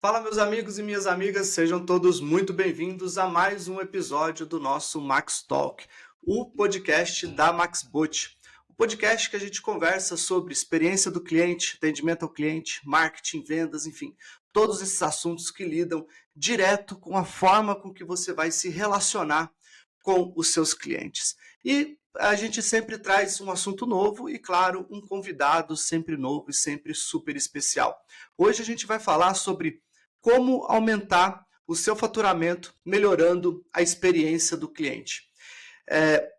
Fala, meus amigos e minhas amigas, sejam todos muito bem-vindos a mais um episódio do nosso Max Talk, o podcast da Maxbot. O podcast que a gente conversa sobre experiência do cliente, atendimento ao cliente, marketing, vendas, enfim, todos esses assuntos que lidam direto com a forma com que você vai se relacionar com os seus clientes. E a gente sempre traz um assunto novo e, claro, um convidado sempre novo e sempre super especial. Hoje a gente vai falar sobre como aumentar o seu faturamento melhorando a experiência do cliente.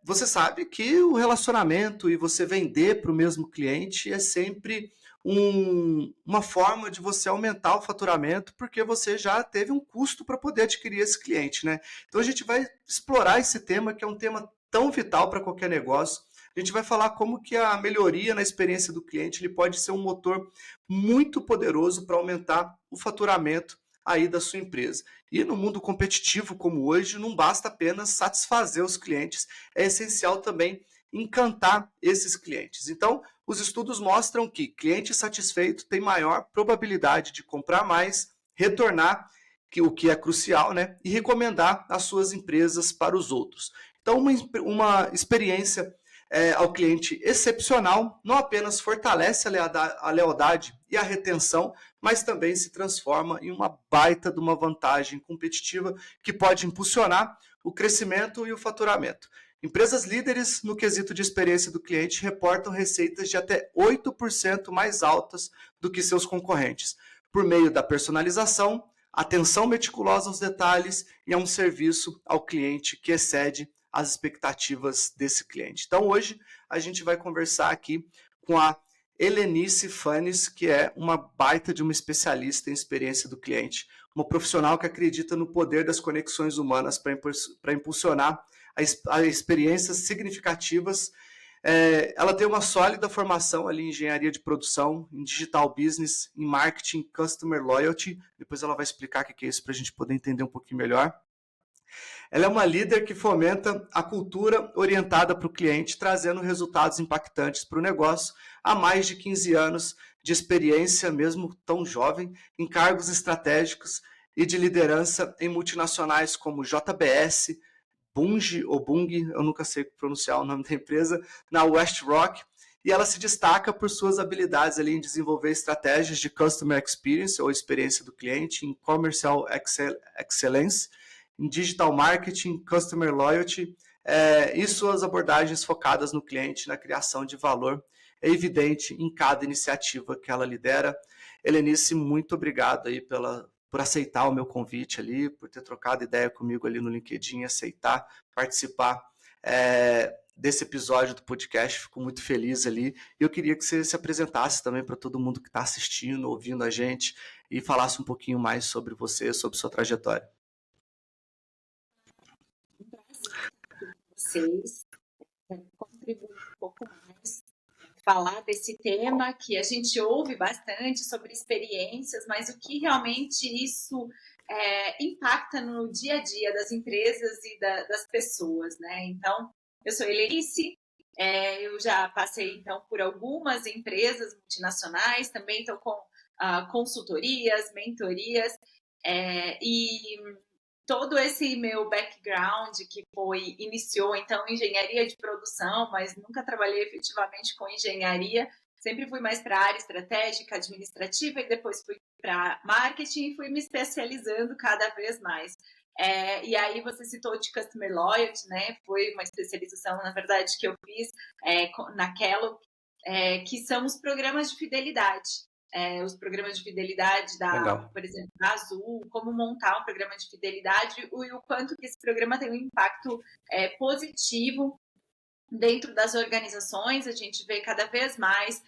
Você sabe que o relacionamento e você vender para o mesmo cliente é sempre uma forma de você aumentar o faturamento, porque você já teve um custo para poder adquirir esse cliente, né? Então a gente vai explorar esse tema, que é um tema tão vital para qualquer negócio. A gente vai falar como que a melhoria na experiência do cliente ele pode ser um motor muito poderoso para aumentar o faturamento aí da sua empresa. E no mundo competitivo como hoje, não basta apenas satisfazer os clientes, é essencial também encantar esses clientes. Então, os estudos mostram que cliente satisfeito tem maior probabilidade de comprar mais, retornar, o que é crucial, né? E recomendar as suas empresas para os outros. Então, uma experiência ao cliente excepcional não apenas fortalece a lealdade e a retenção, mas também se transforma em uma baita de uma vantagem competitiva que pode impulsionar o crescimento e o faturamento. Empresas líderes no quesito de experiência do cliente reportam receitas de até 8% mais altas do que seus concorrentes, por meio da personalização, atenção meticulosa aos detalhes e a um serviço ao cliente que excede as expectativas desse cliente. Então hoje a gente vai conversar aqui com a Helenice Fanes, que é uma baita de uma especialista em experiência do cliente, uma profissional que acredita no poder das conexões humanas para impulsionar a experiências significativas. Ela tem uma sólida formação ali em engenharia de produção, em digital business, em marketing, customer loyalty. Depois ela vai explicar o que é isso para a gente poder entender um pouquinho melhor. Ela é uma líder que fomenta a cultura orientada para o cliente, trazendo resultados impactantes para o negócio há mais de 15 anos de experiência, mesmo tão jovem, em cargos estratégicos e de liderança em multinacionais como JBS, Bunge ou Bung, eu nunca sei pronunciar o nome da empresa, na WestRock, e ela se destaca por suas habilidades ali em desenvolver estratégias de Customer Experience, ou experiência do cliente, em Commercial Excellence, em Digital Marketing, Customer Loyalty, e suas abordagens focadas no cliente, na criação de valor, é evidente em cada iniciativa que ela lidera. Helenice, muito obrigado aí por aceitar o meu convite ali, por ter trocado ideia comigo ali no LinkedIn, aceitar participar desse episódio do podcast. Fico muito feliz ali. E eu queria que você se apresentasse também para todo mundo que está assistindo, ouvindo a gente, e falasse um pouquinho mais sobre você, sobre sua trajetória. Um prazer estar aqui com vocês, contribuir um pouco mais, falar desse tema que a gente ouve bastante sobre experiências, mas o que realmente isso impacta no dia a dia das empresas e das pessoas, né? Então, eu sou Helenice, eu já passei então por algumas empresas multinacionais, também estou com consultorias, mentorias, e todo esse meu background que iniciou então engenharia de produção, mas nunca trabalhei efetivamente com engenharia, sempre fui mais para a área estratégica, administrativa e depois fui para marketing e fui me especializando cada vez mais. E aí você citou de Customer Loyalty, né? Foi uma especialização, na verdade, que eu fiz na Kellogg, que são os programas de fidelidade. Os programas de fidelidade por exemplo, da Azul, como montar um programa de fidelidade e o quanto que esse programa tem um impacto positivo dentro das organizações. A gente vê cada vez mais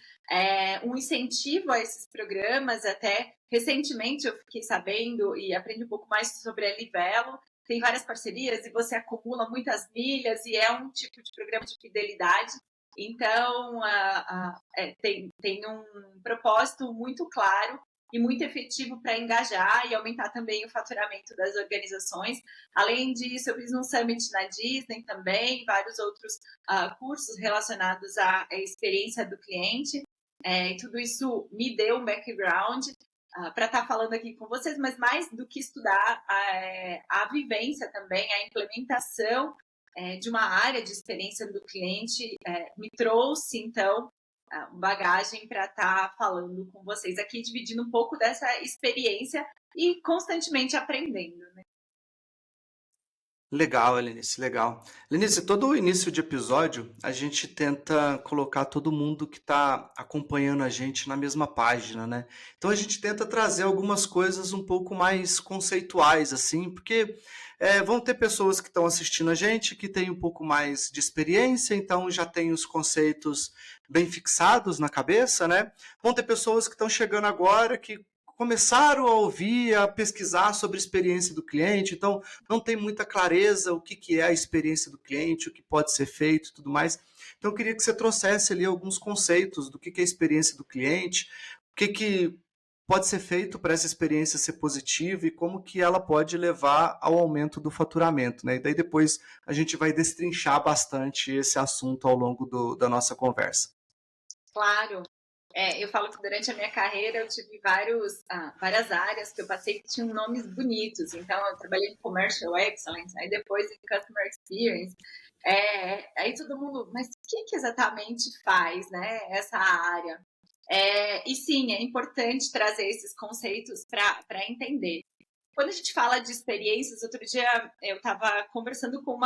um incentivo a esses programas. Até recentemente eu fiquei sabendo e aprendi um pouco mais sobre a Livelo. Tem várias parcerias e você acumula muitas milhas e é um tipo de programa de fidelidade. Então, tem um propósito muito claro e muito efetivo para engajar e aumentar também o faturamento das organizações. Além disso, eu fiz um summit na Disney também, vários outros cursos relacionados à experiência do cliente. E tudo isso me deu um background para estar falando aqui com vocês, mas mais do que estudar, a vivência também, a implementação de uma área de experiência do cliente me trouxe, então, bagagem para estar falando com vocês aqui, dividindo um pouco dessa experiência e constantemente aprendendo, né? Legal, Lenice, legal. Lenice, todo o início de episódio, a gente tenta colocar todo mundo que está acompanhando a gente na mesma página, né? Então a gente tenta trazer algumas coisas um pouco mais conceituais, assim, porque vão ter pessoas que estão assistindo a gente que têm um pouco mais de experiência, então já tem os conceitos bem fixados na cabeça, né? Vão ter pessoas que estão chegando agora que começaram a ouvir, a pesquisar sobre a experiência do cliente, então não tem muita clareza o que é a experiência do cliente, o que pode ser feito e tudo mais. Então eu queria que você trouxesse ali alguns conceitos do que é a experiência do cliente, o que pode ser feito para essa experiência ser positiva e como que ela pode levar ao aumento do faturamento, né? E daí depois a gente vai destrinchar bastante esse assunto ao longo da nossa conversa. Claro. Eu falo que durante a minha carreira eu tive várias áreas que eu passei que tinham nomes bonitos. Então, eu trabalhei em Commercial Excellence, aí depois em Customer Experience. Aí todo mundo, mas o que exatamente faz, né, essa área? E sim, é importante trazer esses conceitos para entender. Quando a gente fala de experiências, outro dia eu estava conversando com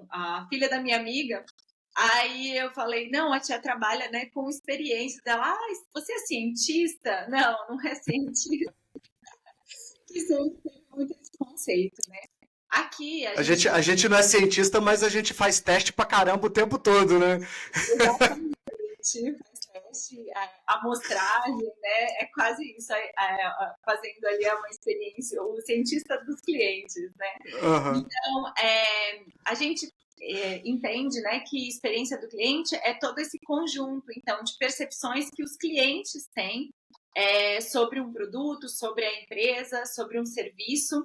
a filha da minha amiga. Aí eu falei, não, a tia trabalha, né, com experiência dela. Você é cientista? Não, não é cientista. Que sempre tem muito esse conceito, né? Aqui a gente A gente não é cientista, mas a gente faz teste pra caramba o tempo todo, né? exatamente faz teste, amostragem, né? É quase isso, fazendo ali uma experiência, o cientista dos clientes, né? Uhum. Então, a gente entende, né, que experiência do cliente é todo esse conjunto, então, de percepções que os clientes têm sobre um produto, sobre a empresa, sobre um serviço,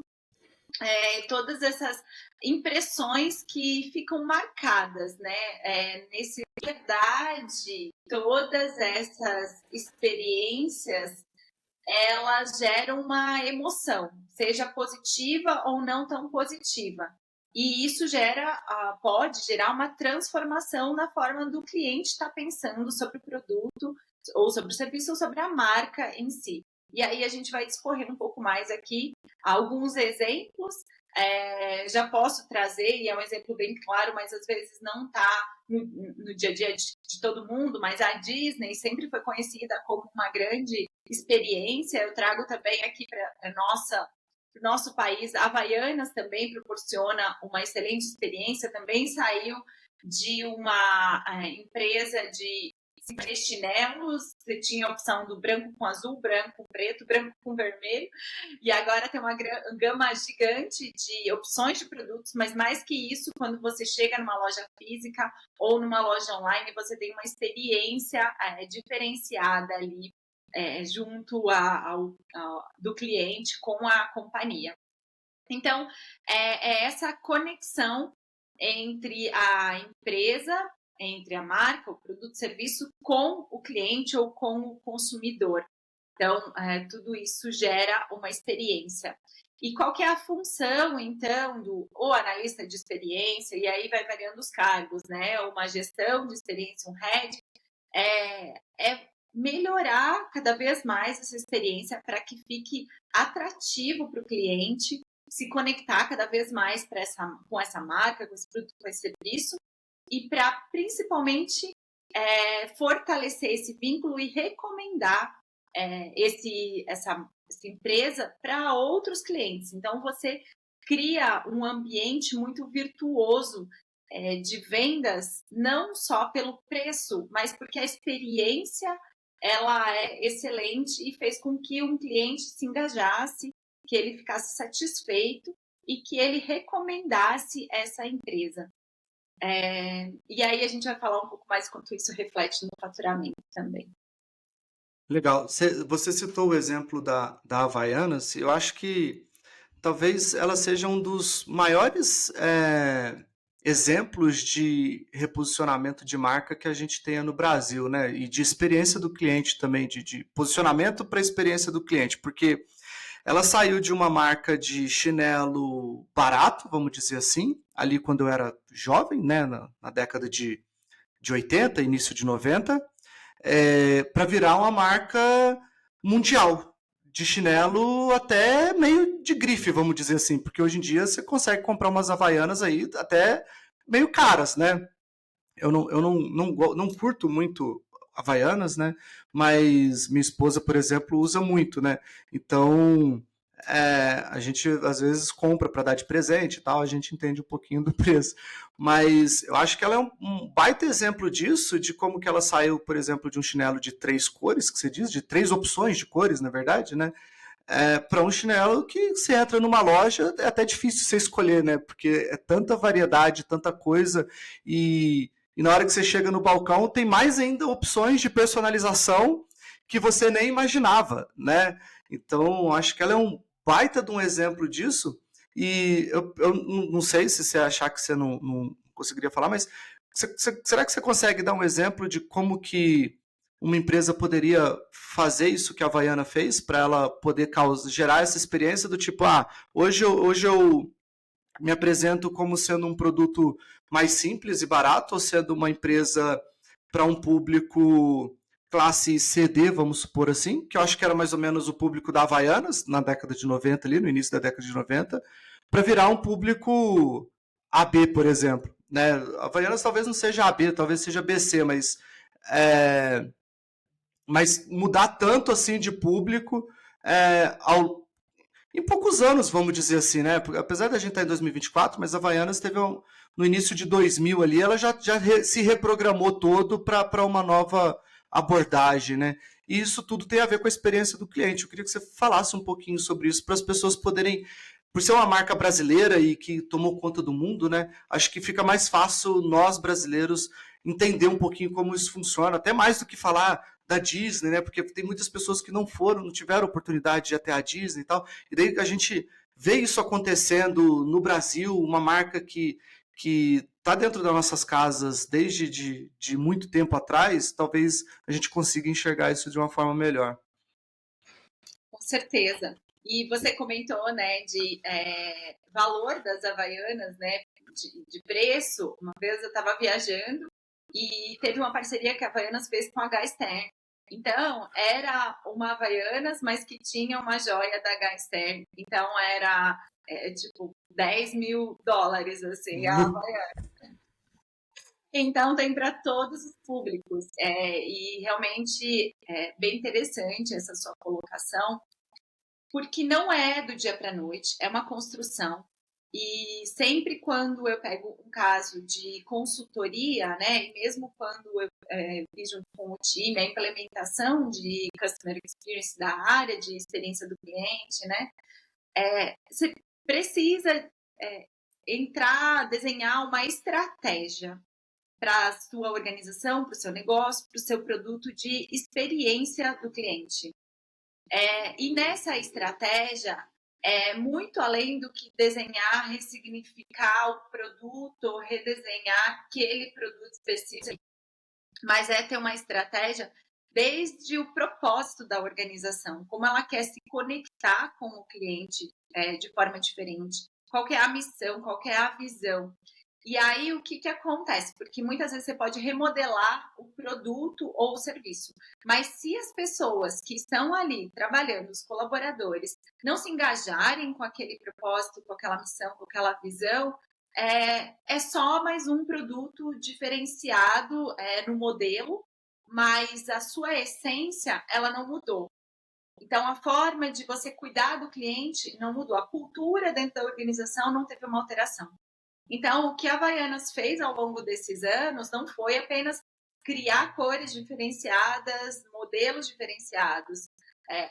todas essas impressões que ficam marcadas, né? Nesse verdade, todas essas experiências elas geram uma emoção, seja positiva ou não tão positiva. E isso pode gerar uma transformação na forma do cliente estar pensando sobre o produto, ou sobre o serviço, ou sobre a marca em si. E aí a gente vai discorrer um pouco mais aqui alguns exemplos. Já posso trazer, e é um exemplo bem claro, mas às vezes não está no dia a dia de todo mundo, mas a Disney sempre foi conhecida como uma grande experiência. Eu trago também aqui para o nosso país, a Havaianas também proporciona uma excelente experiência, também saiu de uma empresa de chinelos, você tinha a opção do branco com azul, branco com preto, branco com vermelho, e agora tem uma gama gigante de opções de produtos, mas mais que isso, quando você chega numa loja física ou numa loja online, você tem uma experiência diferenciada ali junto do cliente com a companhia. Então, é essa conexão entre a empresa, entre a marca, o produto, o serviço, com o cliente ou com o consumidor. Então, tudo isso gera uma experiência. E qual que é a função, então, do analista de experiência? E aí vai variando os cargos, né? Uma gestão de experiência, um head, é melhorar cada vez mais essa experiência para que fique atrativo para o cliente se conectar cada vez mais com essa marca, com esse produto, com esse serviço, e para principalmente fortalecer esse vínculo e recomendar essa empresa para outros clientes. Então, você cria um ambiente muito virtuoso de vendas, não só pelo preço, mas porque a experiência ela é excelente e fez com que um cliente se engajasse, que ele ficasse satisfeito e que ele recomendasse essa empresa. E aí a gente vai falar um pouco mais quanto isso reflete no faturamento também. Legal. Você citou o exemplo da Havaianas. Eu acho que talvez ela seja um dos maiores exemplos de reposicionamento de marca que a gente tenha no Brasil, né? E de experiência do cliente também, de posicionamento para a experiência do cliente, porque ela saiu de uma marca de chinelo barato, vamos dizer assim, ali quando eu era jovem, né? Na década de 80, início de 90, para virar uma marca mundial de chinelo até meio de grife, vamos dizer assim, porque hoje em dia você consegue comprar umas Havaianas aí até meio caras, né? Eu não curto muito Havaianas, né? Mas minha esposa, por exemplo, usa muito, né? Então, a gente às vezes compra para dar de presente e tal, a gente entende um pouquinho do preço. Mas eu acho que ela é um baita exemplo disso, de como que ela saiu, por exemplo, de um chinelo de 3 cores, que você diz, de 3 opções de cores, na verdade, né? Para um chinelo que você entra numa loja, é até difícil você escolher, né? Porque é tanta variedade, tanta coisa, e na hora que você chega no balcão, tem mais ainda opções de personalização que você nem imaginava, né? Então, acho que ela é um baita de um exemplo disso, e eu não sei se você achar que você não conseguiria falar, mas será que você consegue dar um exemplo de como que uma empresa poderia fazer isso que a Havaiana fez para ela poder gerar essa experiência do tipo, hoje eu me apresento como sendo um produto mais simples e barato, ou sendo uma empresa para um público classe CD, vamos supor assim, que eu acho que era mais ou menos o público da Havaianas na década de 90, ali no início da década de 90, para virar um público AB, por exemplo. Né? A Havaianas talvez não seja AB, talvez seja BC, mas mudar tanto assim de público em poucos anos, vamos dizer assim, né? Apesar da gente estar em 2024, mas a Havaianas teve no início de 2000 ali, ela já se reprogramou todo para uma nova abordagem, né? E isso tudo tem a ver com a experiência do cliente. Eu queria que você falasse um pouquinho sobre isso para as pessoas poderem, por ser uma marca brasileira e que tomou conta do mundo, né? Acho que fica mais fácil nós brasileiros entender um pouquinho como isso funciona, até mais do que falar da Disney, né? Porque tem muitas pessoas que não foram, não tiveram oportunidade de ir até a Disney e tal. E daí a gente vê isso acontecendo no Brasil, uma marca que está dentro das nossas casas desde de muito tempo atrás, talvez a gente consiga enxergar isso de uma forma melhor. Com certeza. E você comentou, né, de valor das Havaianas, né, de preço. Uma vez eu estava viajando e teve uma parceria que a Havaianas fez com a H. Stern. Então, era uma Havaianas, mas que tinha uma joia da H. Stern. Então, era, tipo, $10.000, assim, a Havaiana. Então, tem para todos os públicos. E realmente é bem interessante essa sua colocação, porque não é do dia para a noite, é uma construção. E sempre quando eu pego um caso de consultoria, né, e mesmo quando eu fiz junto com o time a implementação de Customer Experience da área de experiência do cliente, né, você precisa desenhar uma estratégia para a sua organização, para o seu negócio, para o seu produto de experiência do cliente. E nessa estratégia, muito além do que desenhar, ressignificar o produto, redesenhar aquele produto específico, mas ter uma estratégia desde o propósito da organização, como ela quer se conectar com o cliente de forma diferente, qual que é a missão, qual que é a visão. E aí, o que acontece? Porque muitas vezes você pode remodelar o produto ou o serviço, mas se as pessoas que estão ali trabalhando, os colaboradores, não se engajarem com aquele propósito, com aquela missão, com aquela visão, é só mais um produto diferenciado no modelo, mas a sua essência, ela não mudou. Então, a forma de você cuidar do cliente não mudou. A cultura dentro da organização não teve uma alteração. Então, o que a Havaianas fez ao longo desses anos não foi apenas criar cores diferenciadas, modelos diferenciados,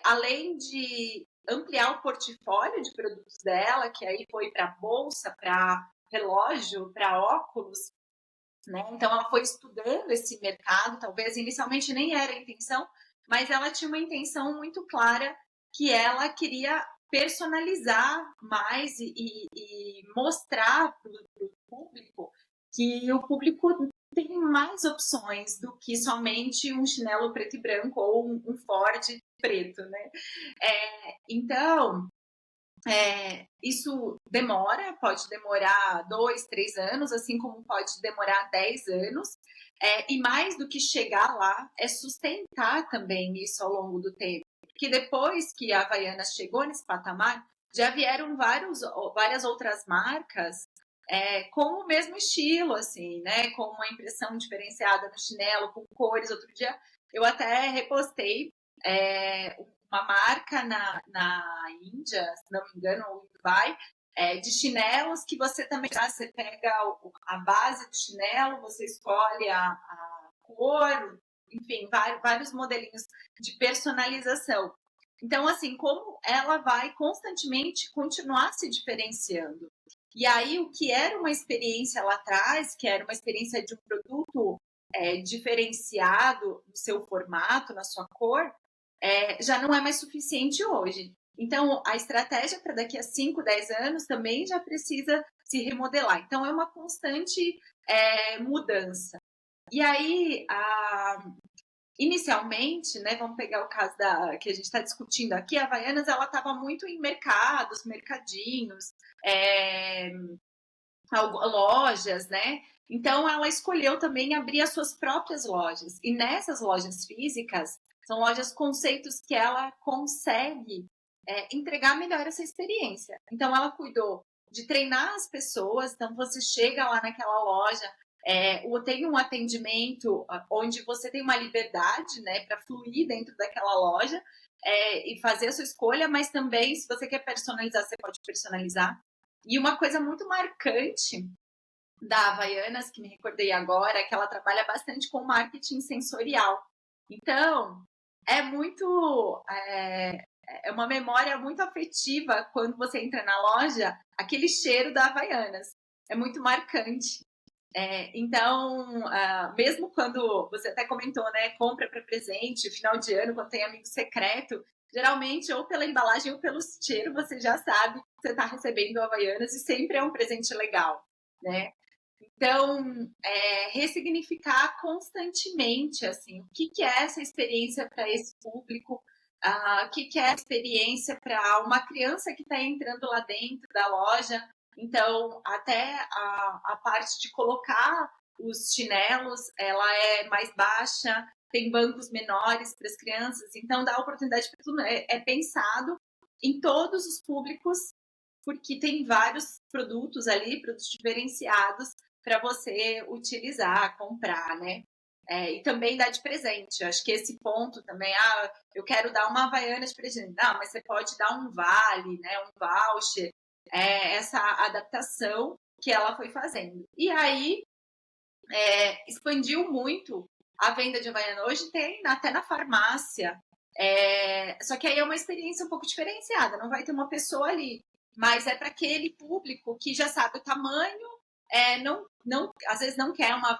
além de ampliar o portfólio de produtos dela, que aí foi para bolsa, para relógio, para óculos, né? Então, ela foi estudando esse mercado, talvez inicialmente nem era a intenção, mas ela tinha uma intenção muito clara que ela queria personalizar mais e mostrar para público que o público tem mais opções do que somente um chinelo preto e branco ou um Ford preto, né? Então, isso pode demorar 2, 3 anos, assim como pode demorar 10 anos. E mais do que chegar lá, é sustentar também isso ao longo do tempo. Porque depois que a Havaianas chegou nesse patamar, já vieram várias outras marcas com o mesmo estilo, assim, né? Com uma impressão diferenciada no chinelo, com cores. Outro dia eu até repostei uma marca na Índia, se não me engano, ou em Dubai, de chinelos que você também você pega a base do chinelo, você escolhe a cor, enfim, vários modelinhos de personalização. Então, assim, como ela vai constantemente continuar se diferenciando. E aí, o que era uma experiência lá atrás, que era uma experiência de um produto diferenciado no seu formato, na sua cor, já não é mais suficiente hoje. Então, a estratégia para daqui a 5, 10 anos também já precisa se remodelar. Então, é uma constante mudança. E aí, inicialmente, né, vamos pegar o caso que a gente está discutindo aqui, a Havaianas, ela estava muito em mercados, mercadinhos, lojas, né? Então, ela escolheu também abrir as suas próprias lojas. E nessas lojas físicas, são lojas conceitos que ela consegue entregar melhor essa experiência. Então, ela cuidou de treinar as pessoas. Então, você chega lá naquela loja, tem um atendimento onde você tem uma liberdade, né, para fluir dentro daquela loja e fazer a sua escolha, mas também, se você quer personalizar, você pode personalizar. E uma coisa muito marcante da Havaianas, que me recordei agora, é que ela trabalha bastante com marketing sensorial. Então, é uma memória muito afetiva quando você entra na loja, aquele cheiro da Havaianas. É muito marcante. Então, mesmo quando você até comentou, né, compra para presente, final de ano, quando tem amigo secreto, geralmente, ou pela embalagem ou pelo cheiro, você já sabe que você está recebendo Havaianas e sempre é um presente legal, né? Então, ressignificar constantemente, assim, o que é essa experiência para esse público, o que é a experiência para uma criança que está entrando lá dentro da loja. Então, até a parte de colocar os chinelos, ela é mais baixa, tem bancos menores para as crianças, então dá oportunidade para tudo. É pensado em todos os públicos, porque tem vários produtos ali, produtos diferenciados, para você utilizar, comprar, né? E também dar de presente. Acho que esse ponto também, eu quero dar uma Havaiana de presente. Não, mas você pode dar um vale, né? Um voucher. Essa adaptação que ela foi fazendo. E aí, expandiu muito a venda de Havaiana. Hoje tem até na farmácia. Só que aí é uma experiência um pouco diferenciada. Não vai ter uma pessoa ali. Mas é para aquele público que já sabe o tamanho, às vezes não quer uma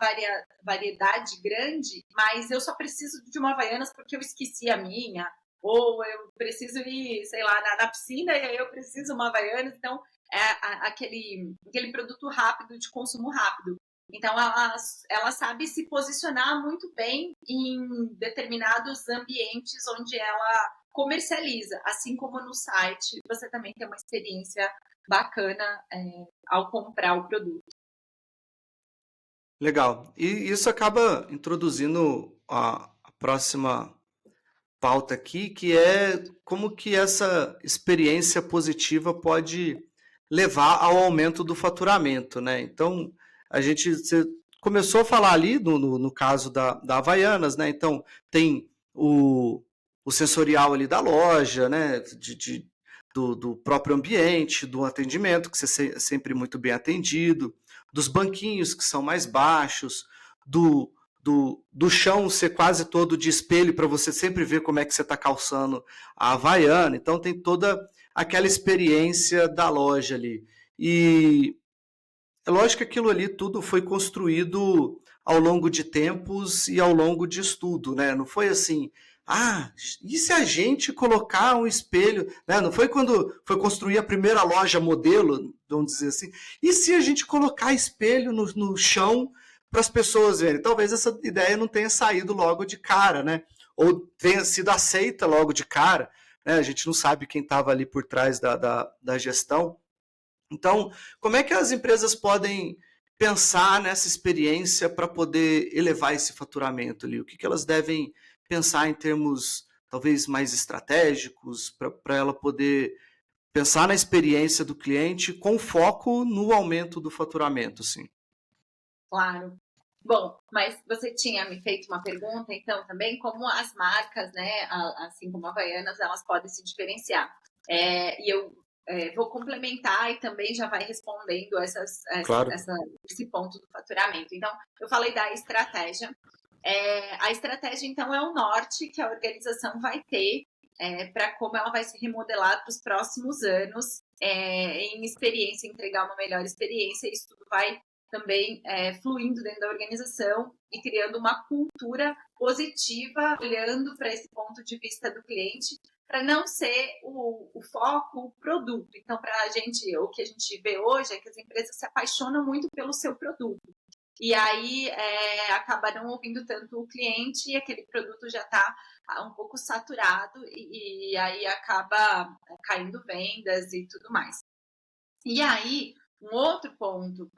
variedade grande, mas eu só preciso de uma Havaianas porque eu esqueci a minha, ou eu preciso ir, sei lá, na piscina e aí eu preciso uma Havaianas, então aquele produto rápido, de consumo rápido. Então, ela sabe se posicionar muito bem em determinados ambientes onde ela comercializa, assim como no site, você também tem uma experiência bacana ao comprar o produto. Legal. E isso acaba introduzindo a próxima pauta aqui, que é como que essa experiência positiva pode levar ao aumento do faturamento, né? Então, você começou a falar ali no caso da Havaianas, né? Então, tem o sensorial ali da loja, né? Do próprio ambiente, do atendimento, que você é sempre muito bem atendido, dos banquinhos que são mais baixos, do chão ser quase todo de espelho para você sempre ver como é que você está calçando a Havaiana. Então tem toda aquela experiência da loja ali. E é lógico que aquilo ali tudo foi construído ao longo de tempos e ao longo de estudo, né? Não foi assim, e se a gente colocar um espelho, né? Não foi quando foi construir a primeira loja modelo, vamos dizer assim, e se a gente colocar espelho no chão para as pessoas verem? Talvez essa ideia não tenha saído logo de cara, né? Ou tenha sido aceita logo de cara, né? A gente não sabe quem estava ali por trás da gestão. Então, como é que as empresas podem pensar nessa experiência para poder elevar esse faturamento ali? O que elas devem pensar em termos talvez mais estratégicos para ela poder pensar na experiência do cliente com foco no aumento do faturamento, sim? Claro. Bom, mas você tinha me feito uma pergunta, então, também, como as marcas, né, assim como a Havaianas, elas podem se diferenciar. E eu vou complementar e também já vai respondendo Claro. esse ponto do faturamento. Então, eu falei da estratégia. A estratégia, então, é o norte que a organização vai ter para como ela vai se remodelar para os próximos anos em experiência, entregar uma melhor experiência. Isso tudo vai também fluindo dentro da organização e criando uma cultura positiva, olhando para esse ponto de vista do cliente, para não ser o foco, o produto. Então, para a gente, o que a gente vê hoje é que as empresas se apaixonam muito pelo seu produto. E aí acaba não ouvindo tanto o cliente e aquele produto já está um pouco saturado e aí acaba caindo vendas e tudo mais. E aí, um outro ponto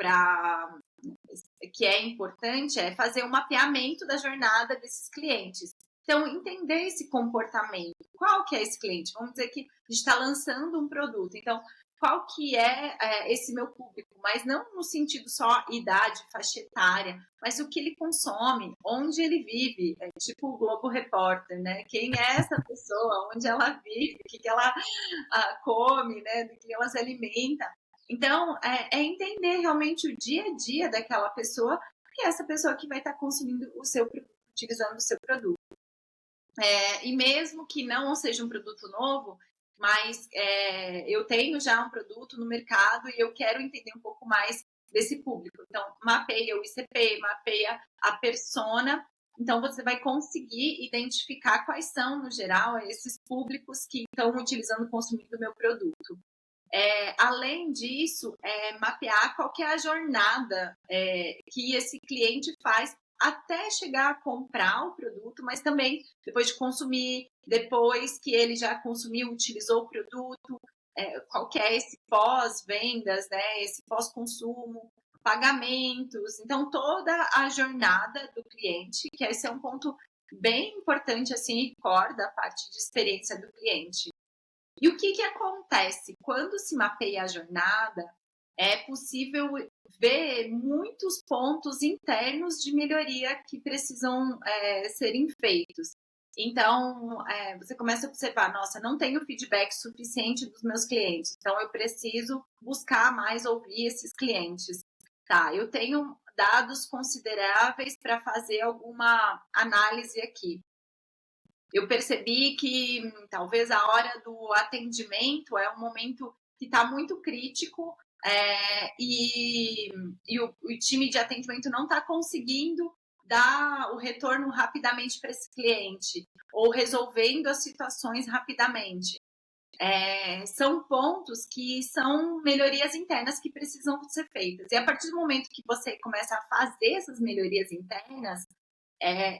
que é importante é fazer um mapeamento da jornada desses clientes. Então, entender esse comportamento. Qual que é esse cliente? Vamos dizer que a gente está lançando um produto. Então, qual que é esse meu público? Mas não no sentido só idade, faixa etária, mas o que ele consome, onde ele vive. É tipo o Globo Repórter, né? Quem é essa pessoa? Onde ela vive? O que ela come, né? Do que ela se alimenta. Então, entender realmente o dia a dia daquela pessoa, porque é essa pessoa que vai estar consumindo o seu produto, utilizando o seu produto. E mesmo que não seja um produto novo, mas eu tenho já um produto no mercado e eu quero entender um pouco mais desse público. Então, mapeia o ICP, mapeia a persona. Então, você vai conseguir identificar quais são, no geral, esses públicos que estão utilizando, consumindo o meu produto. Além disso, mapear qual que é a jornada que esse cliente faz até chegar a comprar o produto, mas também depois de consumir, depois que ele já consumiu, utilizou o produto, qual que é esse pós-vendas, né, esse pós-consumo, pagamentos. Então, toda a jornada do cliente, que esse é um ponto bem importante, assim, core da parte de experiência do cliente. E o que acontece? Quando se mapeia a jornada, é possível ver muitos pontos internos de melhoria que precisam serem feitos. Então, você começa a observar, nossa, não tenho feedback suficiente dos meus clientes, então eu preciso buscar mais ouvir esses clientes. Tá, eu tenho dados consideráveis para fazer alguma análise aqui. Eu percebi que talvez a hora do atendimento é um momento que está muito crítico e o time de atendimento não está conseguindo dar o retorno rapidamente para esse cliente ou resolvendo as situações rapidamente. São pontos que são melhorias internas que precisam ser feitas. E a partir do momento que você começa a fazer essas melhorias internas,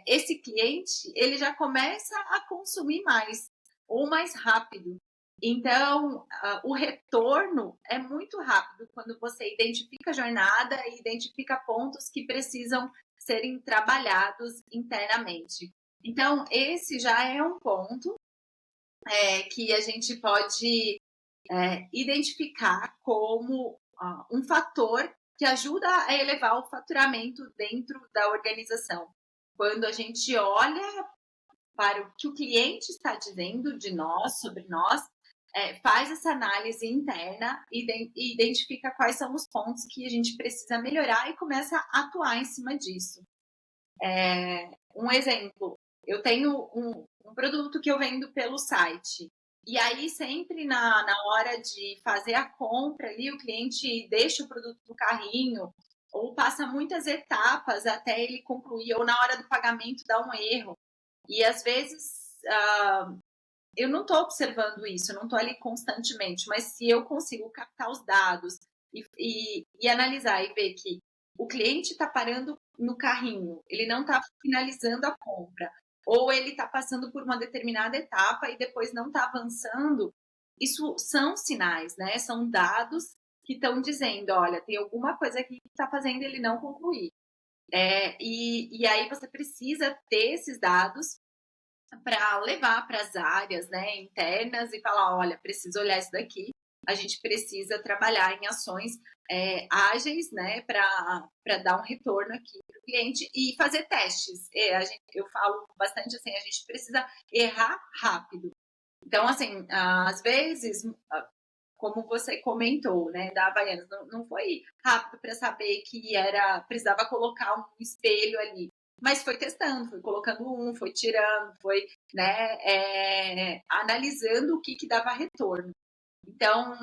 esse cliente ele já começa a consumir mais ou mais rápido. Então, o retorno é muito rápido quando você identifica a jornada e identifica pontos que precisam serem trabalhados internamente. Então, esse já é um ponto que a gente pode identificar como um fator que ajuda a elevar o faturamento dentro da organização. Quando a gente olha para o que o cliente está dizendo de nós, sobre nós, faz essa análise interna e identifica quais são os pontos que a gente precisa melhorar e começa a atuar em cima disso. Um exemplo, eu tenho um produto que eu vendo pelo site. E aí, sempre na hora de fazer a compra ali, o cliente deixa o produto no carrinho ou passa muitas etapas até ele concluir, ou na hora do pagamento dá um erro. E às vezes eu não estou observando isso, eu não estou ali constantemente, mas se eu consigo captar os dados e analisar e ver que o cliente está parando no carrinho, ele não está finalizando a compra, ou ele está passando por uma determinada etapa e depois não está avançando, isso são sinais, né? São dados que estão dizendo, olha, tem alguma coisa aqui que está fazendo ele não concluir. E aí você precisa ter esses dados para levar para as áreas, né, internas e falar, olha, preciso olhar isso daqui, a gente precisa trabalhar em ações ágeis, né, para dar um retorno aqui para o cliente e fazer testes. Eu falo bastante assim, a gente precisa errar rápido. Então, assim, às vezes, como você comentou, né, da Havaianas, não foi rápido para saber que precisava colocar um espelho ali, mas foi testando, foi colocando foi tirando, foi, né, analisando o que dava retorno. Então,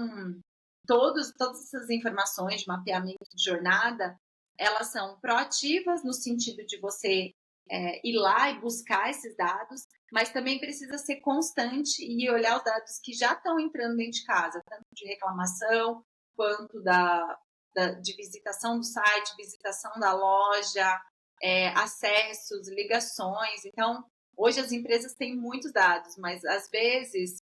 todas essas informações de mapeamento de jornada, elas são proativas no sentido de você ir lá e buscar esses dados, mas também precisa ser constante e olhar os dados que já estão entrando dentro de casa, tanto de reclamação quanto de visitação do site, visitação da loja, acessos, ligações. Então, hoje as empresas têm muitos dados, mas às vezes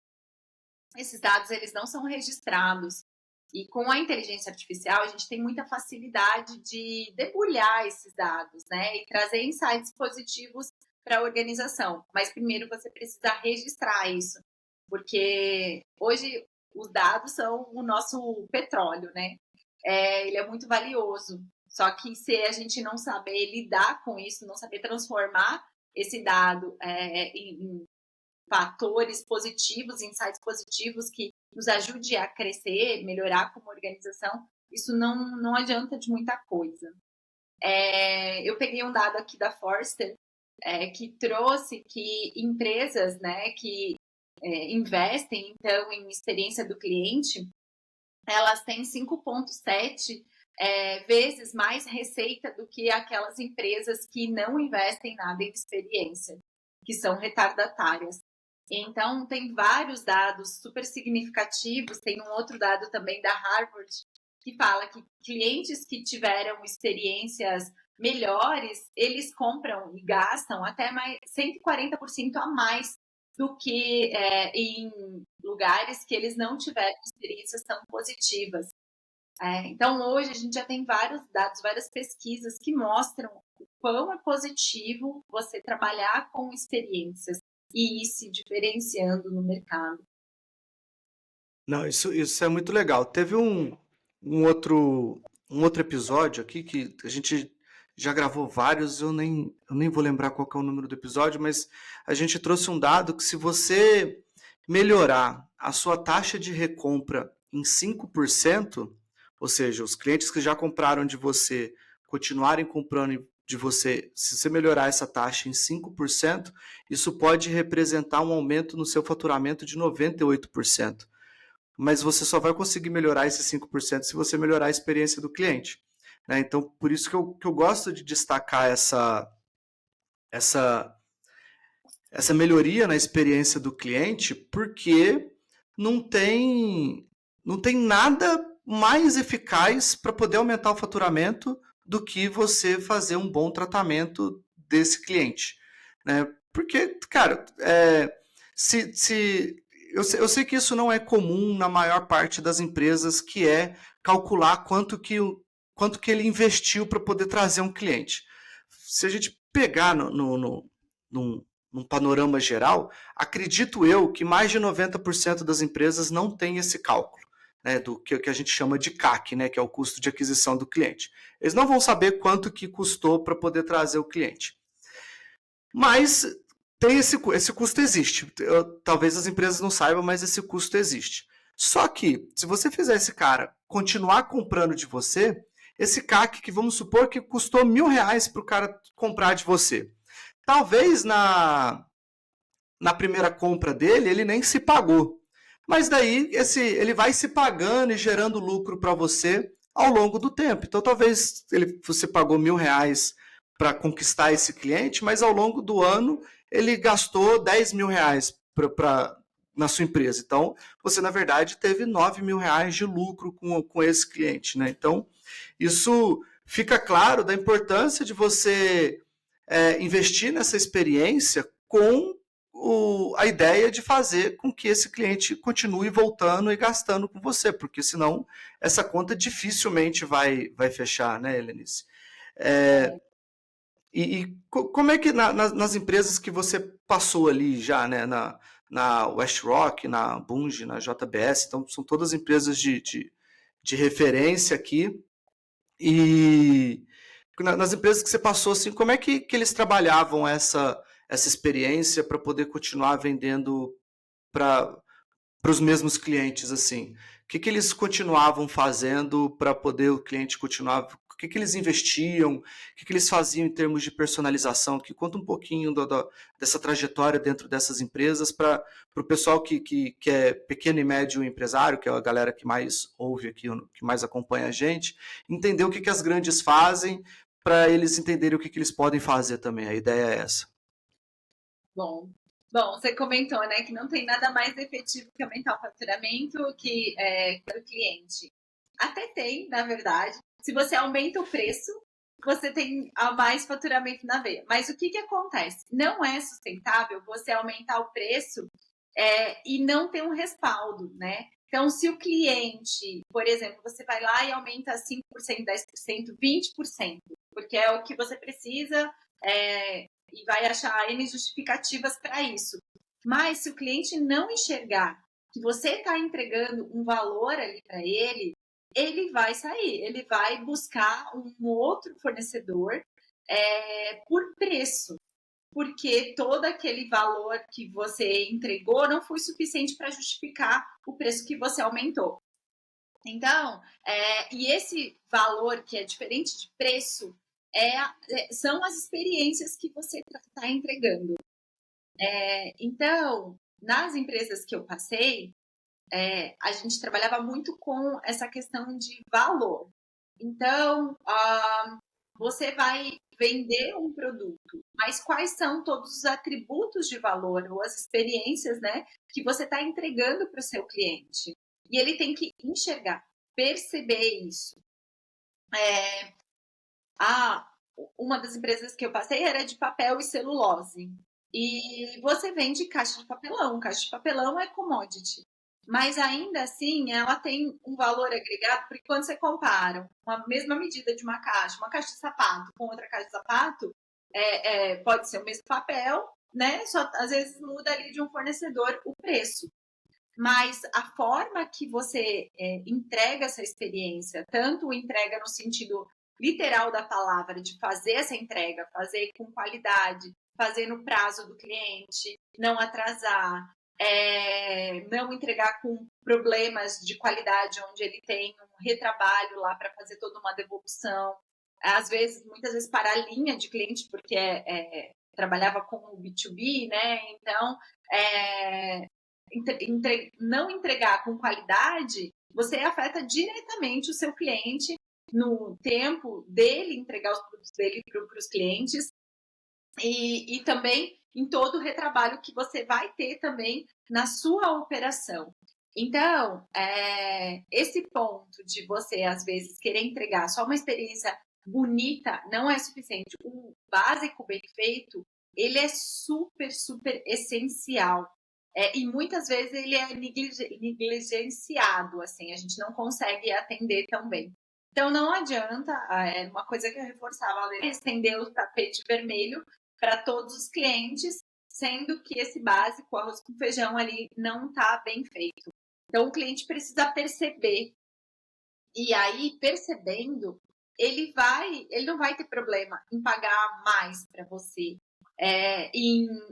esses dados eles não são registrados. E com a inteligência artificial, a gente tem muita facilidade de debulhar esses dados, né? E trazer insights positivos para a organização. Mas primeiro você precisa registrar isso, porque hoje os dados são o nosso petróleo, né? Ele é muito valioso. Só que se a gente não saber lidar com isso, não saber transformar esse dado em fatores positivos, insights positivos que nos ajude a crescer, melhorar como organização, isso não adianta de muita coisa. Eu peguei um dado aqui da Forrester que trouxe que empresas, né, que investem, então, em experiência do cliente, elas têm 5,7 vezes mais receita do que aquelas empresas que não investem nada em experiência, que são retardatárias. Então, tem vários dados super significativos. Tem um outro dado também da Harvard que fala que clientes que tiveram experiências melhores, eles compram e gastam até 140% a mais do que em lugares que eles não tiveram experiências tão positivas. Então, hoje a gente já tem vários dados, várias pesquisas que mostram o quão é positivo você trabalhar com experiências e ir se diferenciando no mercado. Não, isso é muito legal. Teve um outro episódio aqui que a gente já gravou vários, eu nem vou lembrar qual que é o número do episódio, mas a gente trouxe um dado que se você melhorar a sua taxa de recompra em 5%, ou seja, os clientes que já compraram de você continuarem comprando de você, se você melhorar essa taxa em 5%, isso pode representar um aumento no seu faturamento de 98%. Mas você só vai conseguir melhorar esses 5% se você melhorar a experiência do cliente. Né? Então, por isso que eu gosto de destacar essa melhoria na experiência do cliente, porque não tem nada mais eficaz para poder aumentar o faturamento do que você fazer um bom tratamento desse cliente. Né? Porque, cara, eu sei que isso não é comum na maior parte das empresas, que é calcular quanto que ele investiu para poder trazer um cliente. Se a gente pegar num panorama geral, acredito eu que mais de 90% das empresas não tem esse cálculo, né, do que a gente chama de CAC, né, que é o custo de aquisição do cliente. Eles não vão saber quanto que custou para poder trazer o cliente. Mas esse custo existe. Talvez as empresas não saibam, mas esse custo existe. Só que, se você fizer esse cara continuar comprando de você, esse CAC, que vamos supor que custou R$1.000 para o cara comprar de você, talvez na primeira compra dele ele nem se pagou. Mas daí ele vai se pagando e gerando lucro para você ao longo do tempo. Então talvez você pagou R$1.000 para conquistar esse cliente, mas ao longo do ano ele gastou 10 mil reais na sua empresa. Então, você, na verdade, teve 9 mil reais de lucro com esse cliente, né? Então, isso fica claro da importância de você investir nessa experiência com a ideia de fazer com que esse cliente continue voltando e gastando com você, porque senão essa conta dificilmente vai fechar, né, Helenice? Como é que nas empresas que você passou ali já, né, na WestRock, na Bunge, na JBS, então são todas empresas de referência aqui, e nas empresas que você passou, assim, como é que eles trabalhavam essa experiência para poder continuar vendendo para os mesmos clientes, assim? O que eles continuavam fazendo para poder o cliente continuar? O que eles investiam? O que eles faziam em termos de personalização? Que conta um pouquinho dessa trajetória dentro dessas empresas para o pessoal que é pequeno e médio empresário, que é a galera que mais ouve aqui, que mais acompanha a gente, entender o que as grandes fazem para eles entenderem o que eles podem fazer também. A ideia é essa. Bom, você comentou, né, que não tem nada mais efetivo que aumentar o faturamento que para o cliente. Até tem, na verdade. Se você aumenta o preço, você tem a mais faturamento na veia. Mas o que acontece? Não é sustentável você aumentar o preço e não ter um respaldo, né? Então, se o cliente, por exemplo, você vai lá e aumenta 5%, 10%, 20%, porque é o que você precisa e vai achar N justificativas para isso. Mas se o cliente não enxergar que você está entregando um valor ali para ele, ele vai sair, ele vai buscar um outro fornecedor por preço, porque todo aquele valor que você entregou não foi suficiente para justificar o preço que você aumentou. Então, e esse valor que é diferente de preço são as experiências que você está entregando. Então, nas empresas que eu passei, a gente trabalhava muito com essa questão de valor. Então, você vai vender um produto, mas quais são todos os atributos de valor ou as experiências, né, que você está entregando para o seu cliente? E ele tem que enxergar, perceber isso. Uma das empresas que eu passei era de papel e celulose. E você vende caixa de papelão. Caixa de papelão é commodity. Mas ainda assim, ela tem um valor agregado, porque quando você compara uma mesma medida de uma caixa de sapato com outra caixa de sapato, pode ser o mesmo papel, né? Só às vezes muda ali de um fornecedor o preço. Mas a forma que você entrega essa experiência, tanto entrega no sentido literal da palavra, de fazer essa entrega, fazer com qualidade, fazer no prazo do cliente, não atrasar, não entregar com problemas de qualidade, onde ele tem um retrabalho lá para fazer toda uma devolução. Às vezes, muitas vezes, para a linha de cliente, porque trabalhava com o B2B, né? Então, não entregar com qualidade, você afeta diretamente o seu cliente no tempo dele entregar os produtos dele para os clientes e também em todo o retrabalho que você vai ter também na sua operação. Então, esse ponto de você, às vezes, querer entregar só uma experiência bonita não é suficiente. O básico bem feito, ele é super, super essencial. E muitas vezes ele é negligenciado, assim, a gente não consegue atender tão bem. Então, não adianta, uma coisa que eu reforçava, estender o tapete vermelho para todos os clientes, sendo que esse básico, arroz com feijão ali, não está bem feito. Então, o cliente precisa perceber. E aí, percebendo, ele não vai ter problema em pagar mais para você.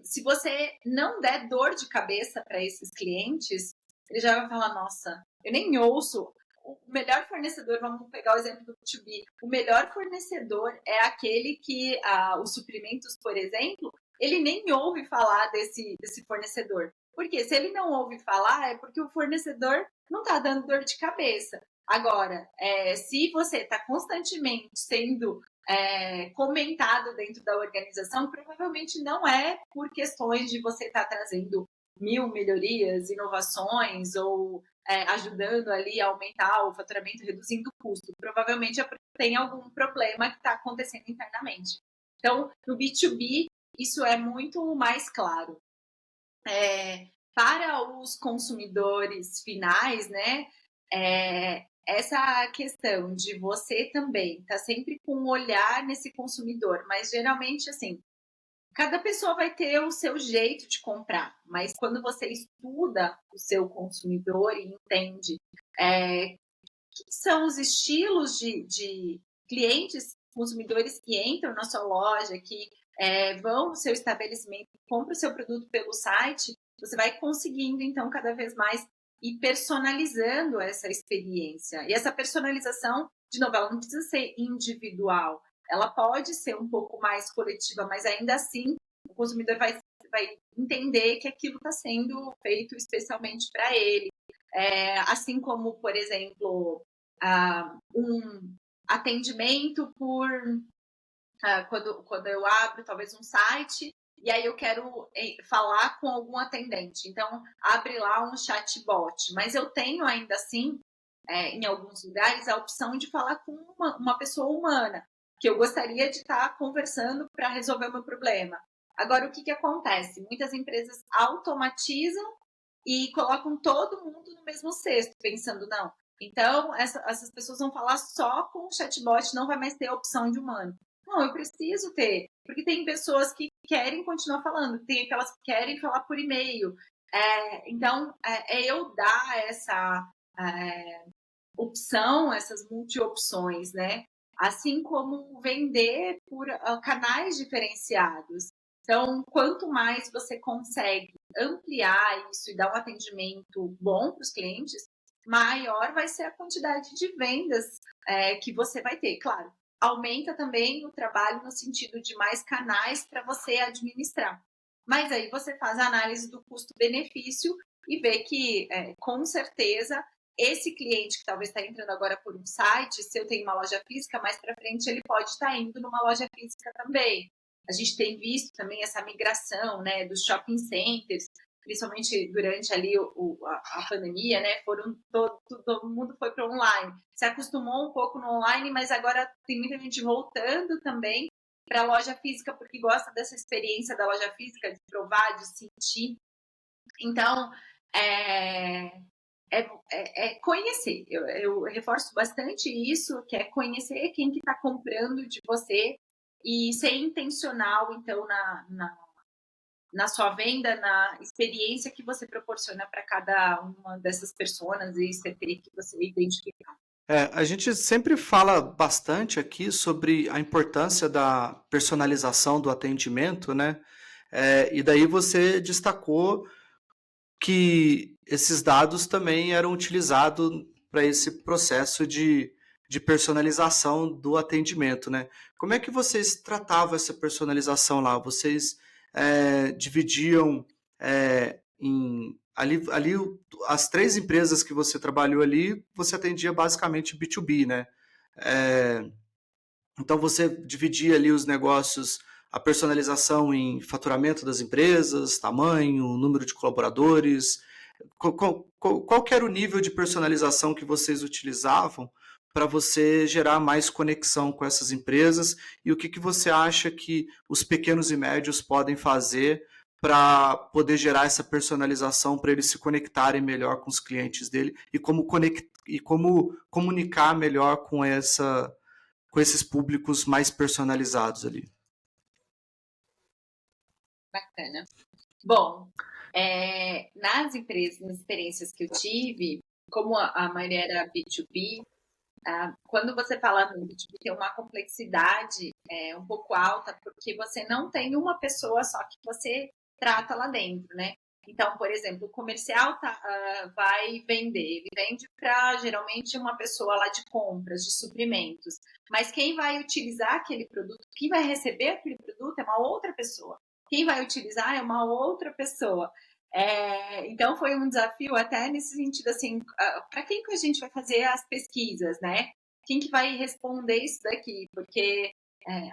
Se você não der dor de cabeça para esses clientes, ele já vai falar, nossa, eu nem ouço. O melhor fornecedor, vamos pegar o exemplo do B2B, o melhor fornecedor é aquele que os suprimentos, por exemplo, ele nem ouve falar desse fornecedor. Porque se ele não ouve falar, é porque o fornecedor não está dando dor de cabeça. Agora, se você está constantemente sendo comentado dentro da organização, provavelmente não é por questões de você estar trazendo 1000 melhorias, inovações ou ajudando ali a aumentar o faturamento, reduzindo o custo. Provavelmente é porque tem algum problema que está acontecendo internamente. Então, no B2B, isso é muito mais claro. Para os consumidores finais, né, essa questão de você também estar sempre com um olhar nesse consumidor, mas geralmente, assim, cada pessoa vai ter o seu jeito de comprar, mas quando você estuda o seu consumidor e entende que são os estilos de clientes, consumidores que entram na sua loja, que vão no seu estabelecimento, compram o seu produto pelo site, você vai conseguindo, então, cada vez mais ir personalizando essa experiência. E essa personalização, de novo, ela não precisa ser individual, ela pode ser um pouco mais coletiva, mas ainda assim o consumidor vai entender que aquilo está sendo feito especialmente para ele. Assim como, por exemplo, um atendimento por... quando eu abro talvez um site e aí eu quero falar com algum atendente. Então, abre lá um chatbot. Mas eu tenho ainda assim, em alguns lugares, a opção de falar com uma pessoa humana, que eu gostaria de estar conversando para resolver o meu problema. Agora, o que acontece? Muitas empresas automatizam e colocam todo mundo no mesmo cesto, pensando, não, então essas pessoas vão falar só com o chatbot, não vai mais ter a opção de humano. Não, eu preciso ter, porque tem pessoas que querem continuar falando, tem aquelas que querem falar por e-mail. Então, eu dar essa opção, essas multi-opções, né? Assim como vender por canais diferenciados. Então, quanto mais você consegue ampliar isso e dar um atendimento bom para os clientes, maior vai ser a quantidade de vendas que você vai ter. Claro, aumenta também o trabalho no sentido de mais canais para você administrar. Mas aí você faz a análise do custo-benefício e vê que, com certeza, esse cliente que talvez está entrando agora por um site, se eu tenho uma loja física, mais para frente ele pode estar indo numa loja física também. A gente tem visto também essa migração, né, dos shopping centers, principalmente durante ali a pandemia, né, todo mundo foi para online. Se acostumou um pouco no online, mas agora tem muita gente voltando também para a loja física, porque gosta dessa experiência da loja física, de provar, de sentir. Então, conhecer. Eu reforço bastante isso, que é conhecer quem que está comprando de você e ser intencional, então, na sua venda, na experiência que você proporciona para cada uma dessas pessoas e CT que você identificar. A gente sempre fala bastante aqui sobre a importância da personalização do atendimento, né? E daí você destacou que esses dados também eram utilizados para esse processo de personalização do atendimento, né? Como é que vocês tratavam essa personalização lá? Vocês dividiam ali as 3 empresas que você trabalhou ali, você atendia basicamente B2B, né? Então você dividia ali os negócios, a personalização em faturamento das empresas, tamanho, número de colaboradores. Qual que era o nível de personalização que vocês utilizavam para você gerar mais conexão com essas empresas? E o que você acha que os pequenos e médios podem fazer para poder gerar essa personalização, para eles se conectarem melhor com os clientes dele e como comunicar melhor com esses públicos mais personalizados ali? Bacana. Bom, nas experiências que eu tive, como a maioria era B2B, quando você fala no B2B, tem uma complexidade um pouco alta, porque você não tem uma pessoa só que você trata lá dentro, né? Então, por exemplo, o comercial vai vender, ele vende para geralmente uma pessoa lá de compras, de suprimentos. Mas quem vai utilizar aquele produto, quem vai receber aquele produto é uma outra pessoa. Quem vai utilizar é uma outra pessoa. Então, foi um desafio até nesse sentido, assim, para quem que a gente vai fazer as pesquisas, né? Quem que vai responder isso daqui? Porque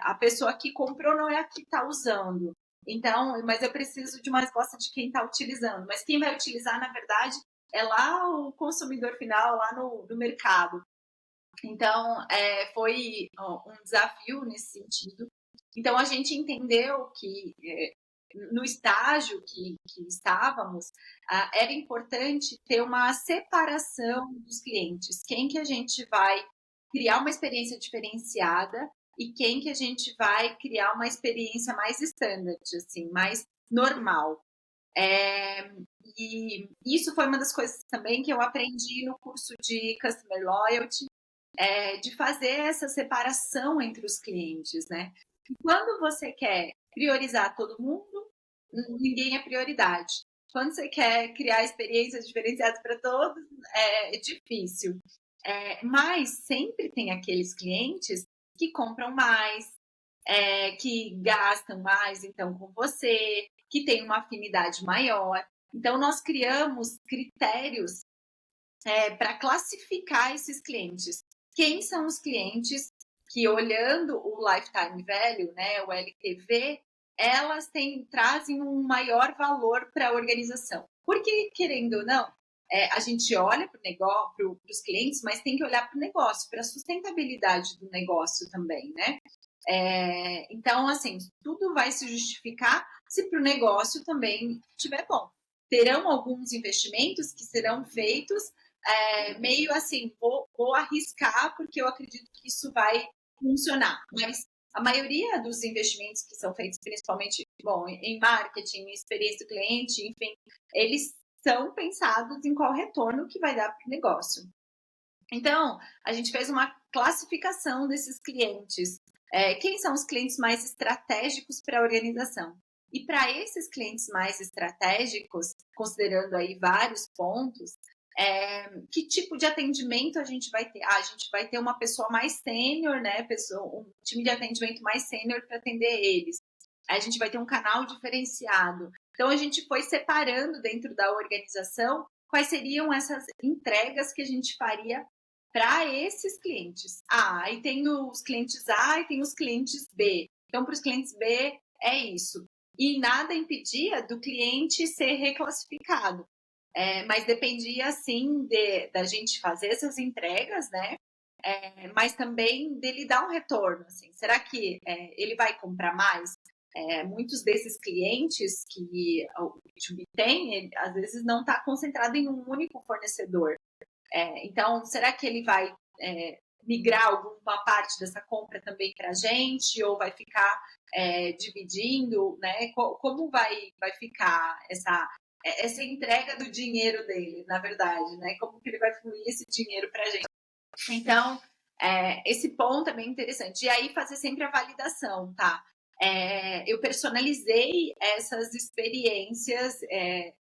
a pessoa que comprou não é a que está usando. Então, mas eu preciso de uma resposta de quem está utilizando. Mas quem vai utilizar, na verdade, é lá o consumidor final, lá no mercado. Então, foi um desafio nesse sentido. Então, a gente entendeu que no estágio que estávamos, era importante ter uma separação dos clientes. Quem que a gente vai criar uma experiência diferenciada e quem que a gente vai criar uma experiência mais standard, assim, mais normal. E isso foi uma das coisas também que eu aprendi no curso de Customer Loyalty, de fazer essa separação entre os clientes, né? E quando você quer priorizar todo mundo, ninguém é prioridade. Quando você quer criar experiências diferenciadas para todos, é difícil. Mas sempre tem aqueles clientes que compram mais, que gastam mais, então, com você, que tem uma afinidade maior. Então, nós criamos critérios para classificar esses clientes. Quem são os clientes que, olhando o Lifetime Value, né, o LTV, elas trazem um maior valor para a organização. Porque, querendo ou não, a gente olha para os clientes, mas tem que olhar para o negócio, para a sustentabilidade do negócio também, né? Então, assim, tudo vai se justificar se para o negócio também estiver bom. Terão alguns investimentos que serão feitos meio assim, vou arriscar porque eu acredito que isso vai funcionar. Mas a maioria dos investimentos que são feitos, principalmente em marketing, experiência do cliente, enfim, eles são pensados em qual retorno que vai dar para o negócio. Então, a gente fez uma classificação desses clientes. Quem são os clientes mais estratégicos para a organização? E para esses clientes mais estratégicos, considerando aí vários pontos, que tipo de atendimento a gente vai ter? A gente vai ter uma pessoa mais sênior, né? Um time de atendimento mais sênior para atender eles. A gente vai ter um canal diferenciado. Então, a gente foi separando dentro da organização quais seriam essas entregas que a gente faria para esses clientes. E tem os clientes A e tem os clientes B. Então, para os clientes B, é isso. E nada impedia do cliente ser reclassificado. Mas dependia, sim, da gente fazer essas entregas, né? Mas também dele dar um retorno. Assim. Será que ele vai comprar mais? Muitos desses clientes que o B2B tem, ele, às vezes não está concentrado em um único fornecedor. Então, será que ele vai migrar alguma parte dessa compra também para a gente? Ou vai ficar dividindo? Né? Como vai ficar essa entrega do dinheiro dele, na verdade? Né? Como que ele vai fluir esse dinheiro para a gente? Então, esse ponto é bem interessante. E aí, fazer sempre a validação, tá? Eu personalizei essas experiências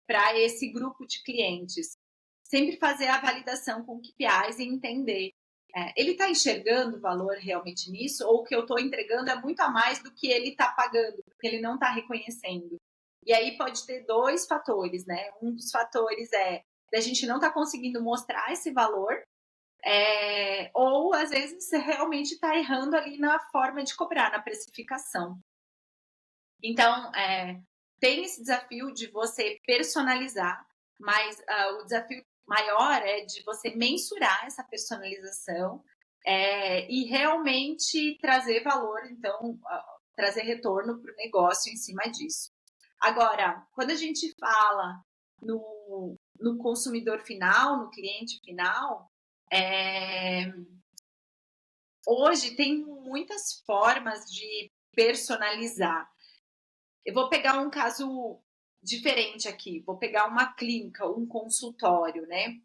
para esse grupo de clientes. Sempre fazer a validação com KPIs e entender. Ele está enxergando valor realmente nisso? Ou o que eu estou entregando é muito a mais do que ele está pagando, porque ele não está reconhecendo? E aí pode ter dois fatores, né? Um dos fatores é da gente não estar conseguindo mostrar esse valor, ou às vezes você realmente está errando ali na forma de cobrar, na precificação. Então, tem esse desafio de você personalizar, mas o desafio maior é de você mensurar essa personalização e realmente trazer valor, então, trazer retorno para o negócio em cima disso. Agora, quando a gente fala no consumidor final, no cliente final, hoje tem muitas formas de personalizar. Eu vou pegar um caso diferente aqui, vou pegar uma clínica, um consultório, né?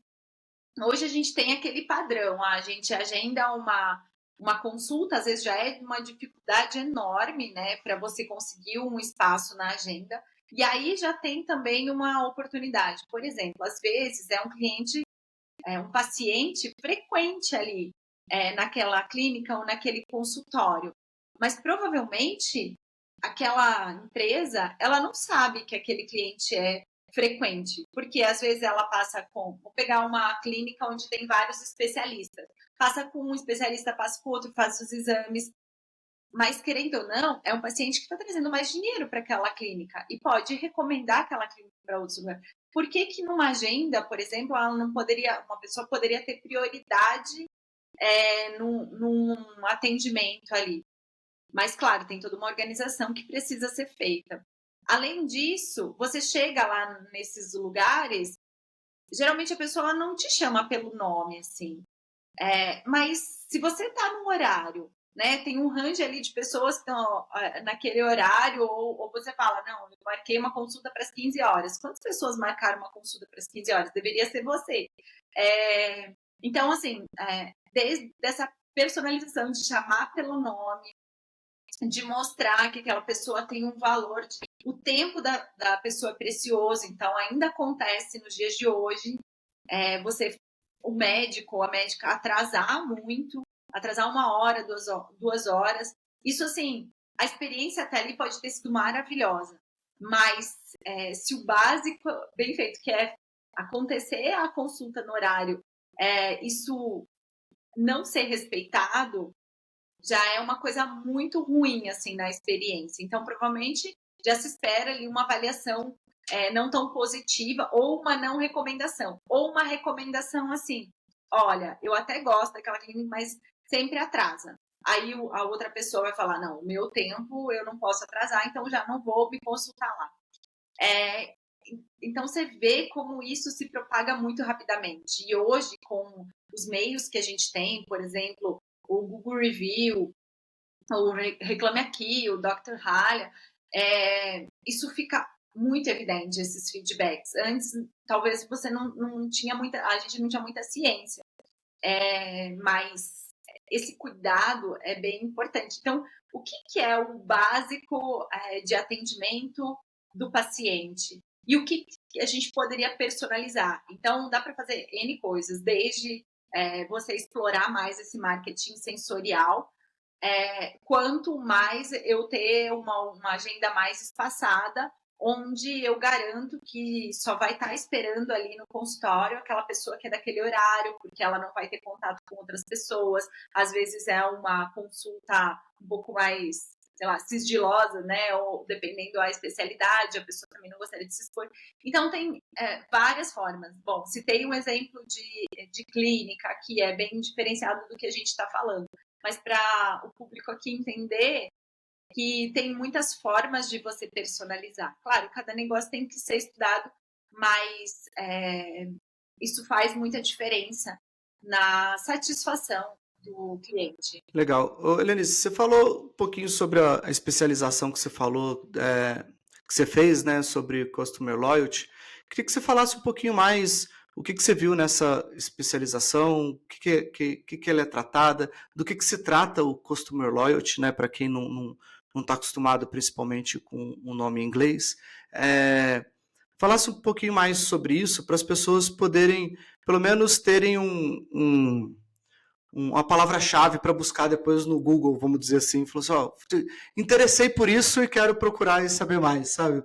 Hoje a gente tem aquele padrão, a gente agenda uma consulta, às vezes já é uma dificuldade enorme, né, para você conseguir um espaço na agenda. E aí já tem também uma oportunidade. Por exemplo, às vezes é um cliente, um paciente frequente ali naquela clínica ou naquele consultório. Mas provavelmente aquela empresa, ela não sabe que aquele cliente é frequente, porque às vezes ela passa vou pegar uma clínica onde tem vários especialistas, passa com um especialista, passa com outro, faz os exames, mas querendo ou não, é um paciente que está trazendo mais dinheiro para aquela clínica e pode recomendar aquela clínica para outros lugares. Por que que numa agenda, por exemplo, uma pessoa poderia ter prioridade num atendimento ali? Mas, claro, tem toda uma organização que precisa ser feita. Além disso, você chega lá nesses lugares, geralmente a pessoa não te chama pelo nome, assim. Mas se você está num horário, né, tem um range ali de pessoas que estão naquele horário, ou você fala, não, eu marquei uma consulta para as 15 horas. Quantas pessoas marcaram uma consulta para as 15 horas? Deveria ser você. Então, assim, desde essa personalização de chamar pelo nome, de mostrar que aquela pessoa tem um valor, o tempo da pessoa é precioso, então ainda acontece nos dias de hoje, o médico ou a médica atrasar muito, atrasar 1 hora, 2 horas, isso assim, a experiência até ali pode ter sido maravilhosa, mas se o básico bem feito, que é acontecer a consulta no horário, isso não ser respeitado, já é uma coisa muito ruim, assim, na experiência. Então, provavelmente, já se espera ali uma avaliação não tão positiva, ou uma não recomendação. Ou uma recomendação assim, olha, eu até gosto daquela clínica, mas sempre atrasa. Aí a outra pessoa vai falar, não, o meu tempo eu não posso atrasar, então já não vou me consultar lá. Então, você vê como isso se propaga muito rapidamente. E hoje, com os meios que a gente tem, por exemplo, o Google Review, o Reclame Aqui, o Dr. Halha, isso fica muito evidente, esses feedbacks. Antes, talvez você não tinha muita, a gente não tinha muita ciência, mas esse cuidado é bem importante. Então, o que é o básico de atendimento do paciente? E o que a gente poderia personalizar? Então, dá para fazer N coisas, desde você explorar mais esse marketing sensorial, quanto mais eu ter uma agenda mais espaçada, onde eu garanto que só vai estar esperando ali no consultório aquela pessoa que é daquele horário, porque ela não vai ter contato com outras pessoas. Às vezes é uma consulta um pouco mais, sei lá, sigilosa, né? Ou dependendo da especialidade, a pessoa também não gostaria de se expor. Então, tem várias formas. Bom, citei um exemplo de clínica que é bem diferenciado do que a gente está falando, mas para o público aqui entender que tem muitas formas de você personalizar. Claro, cada negócio tem que ser estudado, mas isso faz muita diferença na satisfação do cliente. Legal. Ô, Helenice, você falou um pouquinho sobre a especialização que você falou, que você fez, né, sobre Customer Loyalty. Queria que você falasse um pouquinho mais o que você viu nessa especialização, o que ela é tratada, do que se trata o Customer Loyalty, né, para quem não está acostumado principalmente com o nome em inglês. Falasse um pouquinho mais sobre isso para as pessoas poderem, pelo menos, terem uma palavra-chave para buscar depois no Google, vamos dizer assim, falou assim, ó, interessei por isso e quero procurar e saber mais, sabe?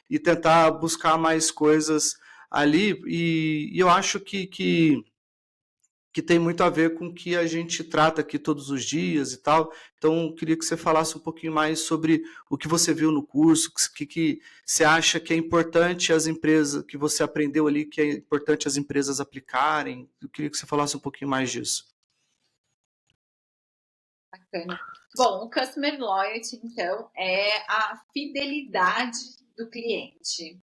E tentar buscar mais coisas ali, e eu acho que tem muito a ver com o que a gente trata aqui todos os dias e tal. Então, queria que você falasse um pouquinho mais sobre o que você viu no curso, que você acha que é importante as empresas, que você aprendeu ali, que é importante as empresas aplicarem. Eu queria que você falasse um pouquinho mais disso. Bacana. Bom, o Customer Loyalty, então, é a fidelidade do cliente.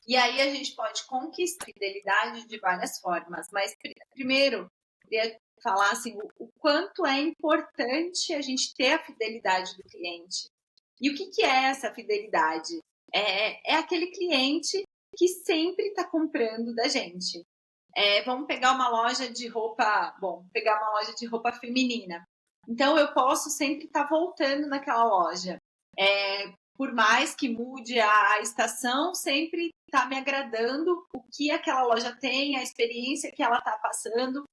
E aí a gente pode conquistar a fidelidade de várias formas, mas primeiro, queria falar assim, o quanto é importante a gente ter a fidelidade do cliente. E o que é essa fidelidade? É aquele cliente que sempre está comprando da gente. Vamos pegar uma loja de roupa, pegar uma loja de roupa feminina. Então, eu posso sempre estar voltando naquela loja. Por mais que mude a estação, sempre está me agradando o que aquela loja tem, a experiência que ela está passando.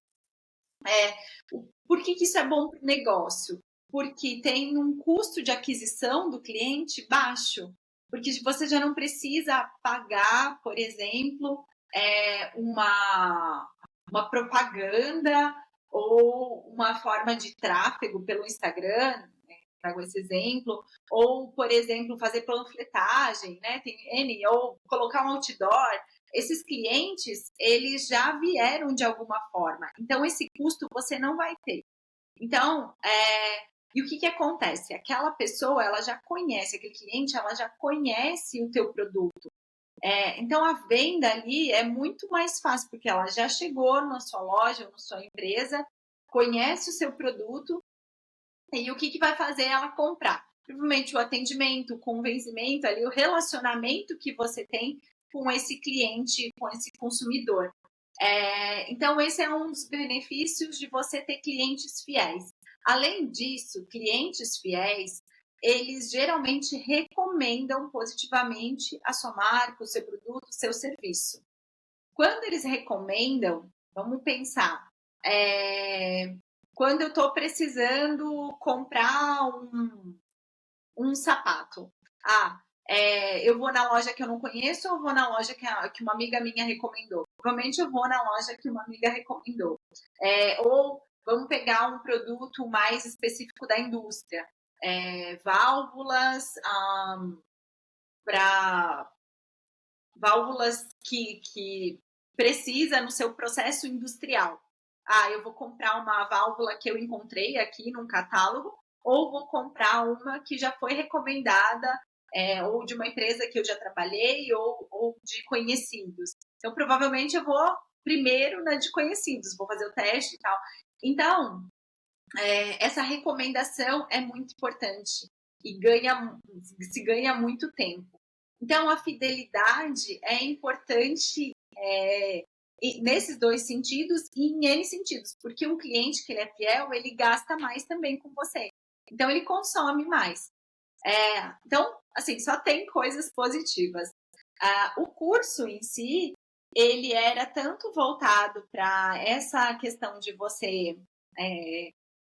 Por que isso é bom para o negócio? Porque tem um custo de aquisição do cliente baixo. Porque você já não precisa pagar, por exemplo, uma propaganda ou uma forma de tráfego pelo Instagram, trago esse exemplo, ou, por exemplo, fazer panfletagem, né? Tem N, ou colocar um outdoor. Esses clientes, eles já vieram de alguma forma, então esse custo você não vai ter. Então, e o que acontece? Aquela pessoa, ela já conhece, aquele cliente, ela já conhece o teu produto. Então, a venda ali é muito mais fácil, porque ela já chegou na sua loja ou na sua empresa, conhece o seu produto, e o que vai fazer ela comprar? Provavelmente o atendimento, o convencimento ali, o relacionamento que você tem com esse cliente, com esse consumidor. Então, esse é um dos benefícios de você ter clientes fiéis. Além disso, clientes fiéis, eles geralmente recomendam positivamente a sua marca, o seu produto, o seu serviço. Quando eles recomendam, vamos pensar, quando eu estou precisando comprar um sapato. Eu vou na loja que eu não conheço ou vou na loja que uma amiga minha recomendou? Provavelmente eu vou na loja que uma amiga recomendou. Ou vamos pegar um produto mais específico da indústria. Válvulas para válvulas que precisa no seu processo industrial. Eu vou comprar uma válvula que eu encontrei aqui num catálogo, ou vou comprar uma que já foi recomendada, ou de uma empresa que eu já trabalhei, ou de conhecidos. Então, provavelmente, eu vou primeiro na de conhecidos, vou fazer o teste e tal. Então, essa recomendação é muito importante e se ganha muito tempo. Então, a fidelidade é importante nesses dois sentidos e em N sentidos, porque um cliente que ele é fiel, ele gasta mais também com você. Então, ele consome mais. Então, assim, só tem coisas positivas. O curso em si, ele era tanto voltado para essa questão de você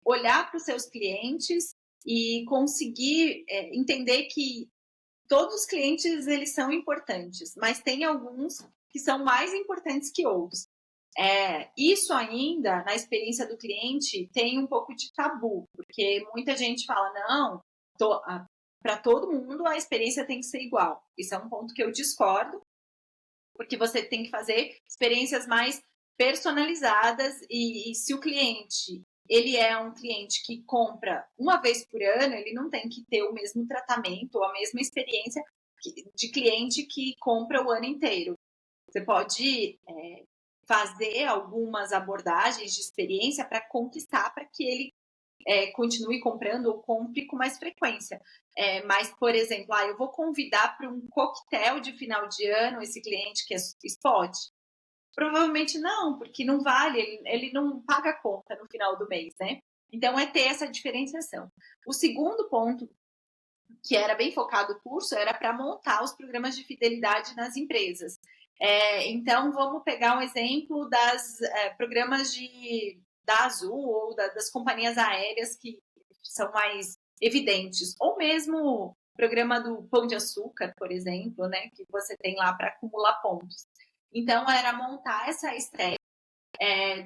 olhar para os seus clientes e conseguir entender que todos os clientes eles são importantes, mas tem alguns que são mais importantes que outros. Isso ainda, na experiência do cliente, tem um pouco de tabu, porque muita gente fala, não, para todo mundo a experiência tem que ser igual. Isso é um ponto que eu discordo, porque você tem que fazer experiências mais personalizadas e se o cliente ele é um cliente que compra uma vez por ano, ele não tem que ter o mesmo tratamento ou a mesma experiência de cliente que compra o ano inteiro. Você pode fazer algumas abordagens de experiência para conquistar, para que ele continue comprando ou compre com mais frequência. Mas, por exemplo, eu vou convidar para um coquetel de final de ano esse cliente que é spot. Provavelmente não, porque não vale, ele não paga a conta no final do mês, né? Então, ter essa diferenciação. O segundo ponto, que era bem focado o curso, era para montar os programas de fidelidade nas empresas. Então, vamos pegar um exemplo das programas da Azul ou das companhias aéreas que são mais evidentes, ou mesmo o programa do Pão de Açúcar, por exemplo, né, que você tem lá para acumular pontos. Então, era montar essa estratégia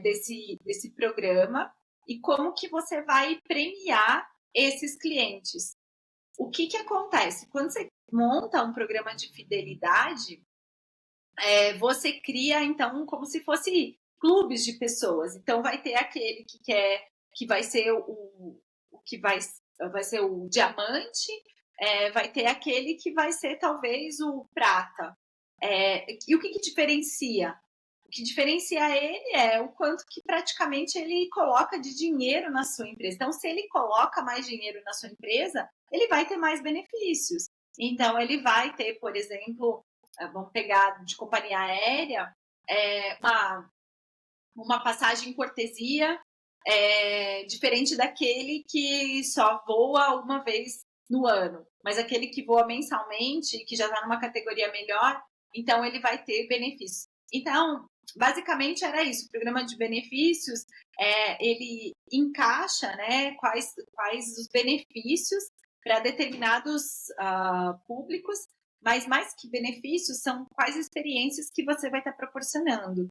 desse programa e como que você vai premiar esses clientes. O que acontece? Quando você monta um programa de fidelidade, você cria, então, como se fosse clubes de pessoas. Então, vai ter aquele que vai ser que vai ser o diamante, vai ter aquele que vai ser, talvez, o prata. E o que diferencia? O que diferencia ele é o quanto que praticamente ele coloca de dinheiro na sua empresa. Então, se ele coloca mais dinheiro na sua empresa, ele vai ter mais benefícios. Então, ele vai ter, por exemplo, vamos pegar de companhia aérea, uma passagem cortesia diferente daquele que só voa uma vez no ano. Mas aquele que voa mensalmente, que já está numa categoria melhor, então ele vai ter benefícios. Então, basicamente era isso. O programa de benefícios, ele encaixa, né, quais os benefícios para determinados públicos, mas mais que benefícios, são quais experiências que você vai estar proporcionando.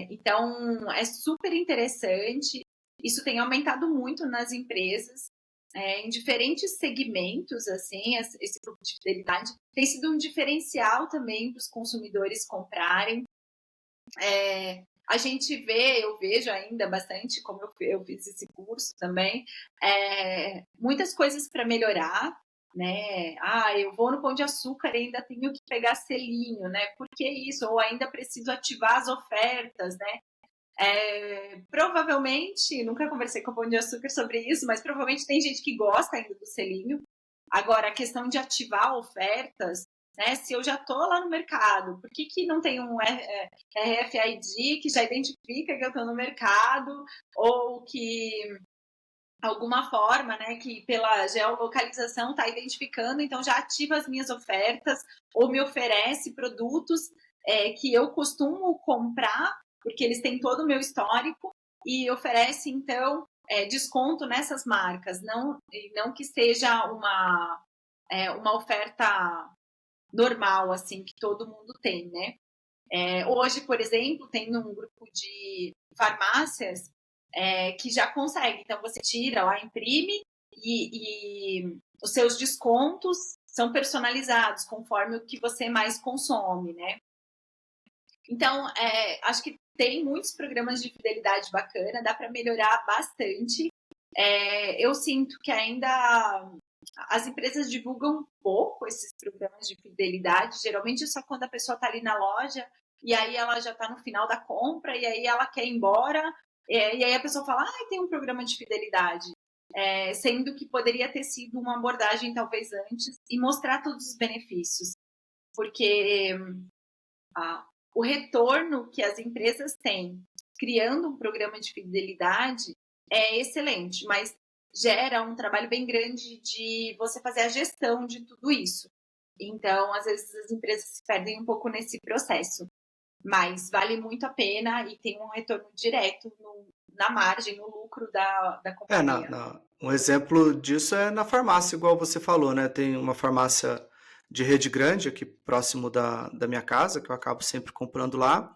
Então, é super interessante. Isso tem aumentado muito nas empresas. em diferentes segmentos, assim, esse grupo de fidelidade tem sido um diferencial também para os consumidores comprarem. A gente vê, eu vejo ainda bastante, como eu fiz esse curso também, muitas coisas para melhorar, né? Eu vou no Pão de Açúcar e ainda tenho que pegar selinho, né? Por que isso? Ou ainda preciso ativar as ofertas, né? Provavelmente, nunca conversei com o Pão de Açúcar sobre isso, mas provavelmente tem gente que gosta ainda do selinho. Agora, a questão de ativar ofertas, né? Se eu já estou lá no mercado, por que não tem um RFID que já identifica que eu estou no mercado, ou que alguma forma, né, que pela geolocalização está identificando, então já ativa as minhas ofertas, ou me oferece produtos que eu costumo comprar, porque eles têm todo o meu histórico, e oferece, então, desconto nessas marcas, não que seja uma oferta normal, assim, que todo mundo tem, né? Hoje, por exemplo, tem um grupo de farmácias que já consegue. Então, você tira lá, imprime e os seus descontos são personalizados conforme o que você mais consome, né? Então, acho que tem muitos programas de fidelidade bacana, dá para melhorar bastante. Eu sinto que ainda as empresas divulgam pouco esses programas de fidelidade, geralmente só quando a pessoa está ali na loja e aí ela já está no final da compra e aí ela quer ir embora e aí a pessoa fala, tem um programa de fidelidade, sendo que poderia ter sido uma abordagem talvez antes e mostrar todos os benefícios, porque o retorno que as empresas têm criando um programa de fidelidade é excelente, mas gera um trabalho bem grande de você fazer a gestão de tudo isso. Então, às vezes, as empresas se perdem um pouco nesse processo, mas vale muito a pena e tem um retorno direto na margem, no lucro da companhia. Um exemplo disso é na farmácia, igual você falou, né? Tem uma farmácia de rede grande aqui próximo da minha casa, que eu acabo sempre comprando lá.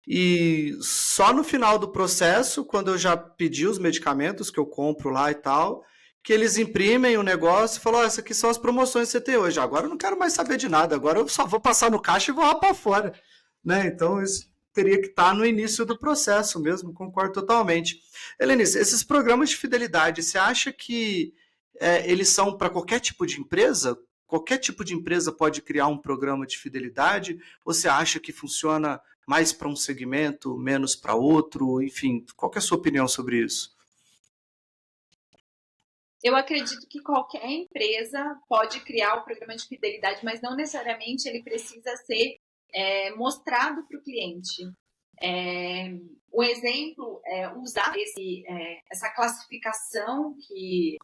E só no final do processo, quando eu já pedi os medicamentos que eu compro lá e tal, que eles imprimem o negócio e falam, essas aqui são as promoções que você tem hoje. Agora eu não quero mais saber de nada, agora eu só vou passar no caixa e vou rapar fora. Né? Então isso teria que estar no início do processo mesmo, concordo totalmente. Helenice, esses programas de fidelidade, você acha que eles são para qualquer tipo de empresa? Qualquer tipo de empresa pode criar um programa de fidelidade? Ou você acha que funciona mais para um segmento, menos para outro? Enfim, qual que é a sua opinião sobre isso? Eu acredito que qualquer empresa pode criar o programa de fidelidade, mas não necessariamente ele precisa ser mostrado para o cliente. O exemplo é usar essa classificação que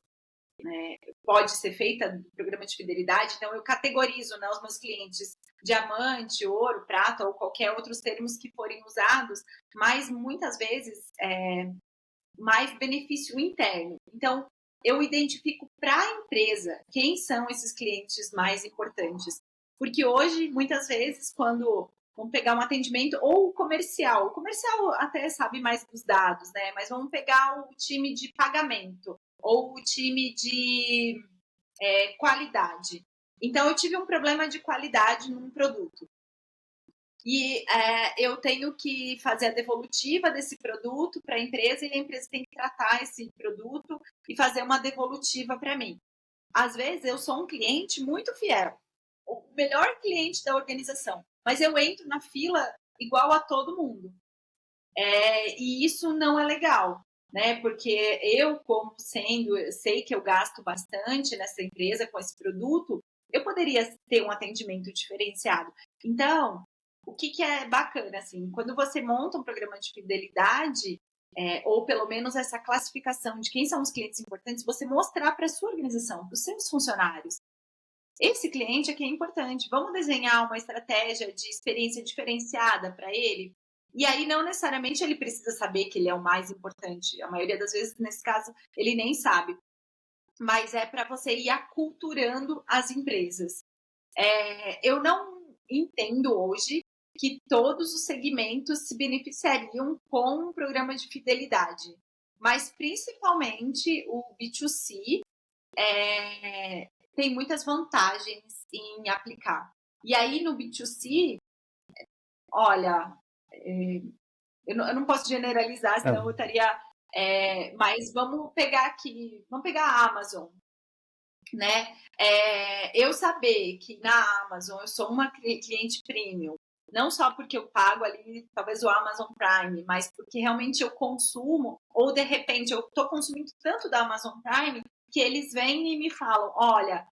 pode ser feita do programa de fidelidade. Então, eu categorizo, né, os meus clientes diamante, ouro, prata ou qualquer outros termos que forem usados, mas muitas vezes mais benefício interno. Então, eu identifico para a empresa quem são esses clientes mais importantes. Porque hoje, muitas vezes, quando vamos pegar um atendimento, ou o comercial até sabe mais dos dados, né? Mas vamos pegar o time de pagamento, ou o time de qualidade. Então, eu tive um problema de qualidade num produto. E eu tenho que fazer a devolutiva desse produto para a empresa e a empresa tem que tratar esse produto e fazer uma devolutiva para mim. Às vezes, eu sou um cliente muito fiel, o melhor cliente da organização, mas eu entro na fila igual a todo mundo. E isso não é legal, né? Porque eu, sei que eu gasto bastante nessa empresa com esse produto, eu poderia ter um atendimento diferenciado. Então, o que é bacana, assim, quando você monta um programa de fidelidade, ou pelo menos essa classificação de quem são os clientes importantes, você mostrar para a sua organização, para os seus funcionários. Esse cliente aqui é importante. Vamos desenhar uma estratégia de experiência diferenciada para ele? E aí, não necessariamente ele precisa saber que ele é o mais importante. A maioria das vezes, nesse caso, ele nem sabe. Mas é para você ir aculturando as empresas. Eu não entendo hoje que todos os segmentos se beneficiariam com um programa de fidelidade, mas principalmente o B2C, tem muitas vantagens em aplicar. E aí no B2C, olha, eu não posso generalizar, senão eu estaria... mas vamos pegar a Amazon, né? Eu saber que na Amazon eu sou uma cliente premium, não só porque eu pago ali talvez o Amazon Prime, mas porque realmente eu consumo, ou de repente eu estou consumindo tanto da Amazon Prime que eles vêm e me falam, olha,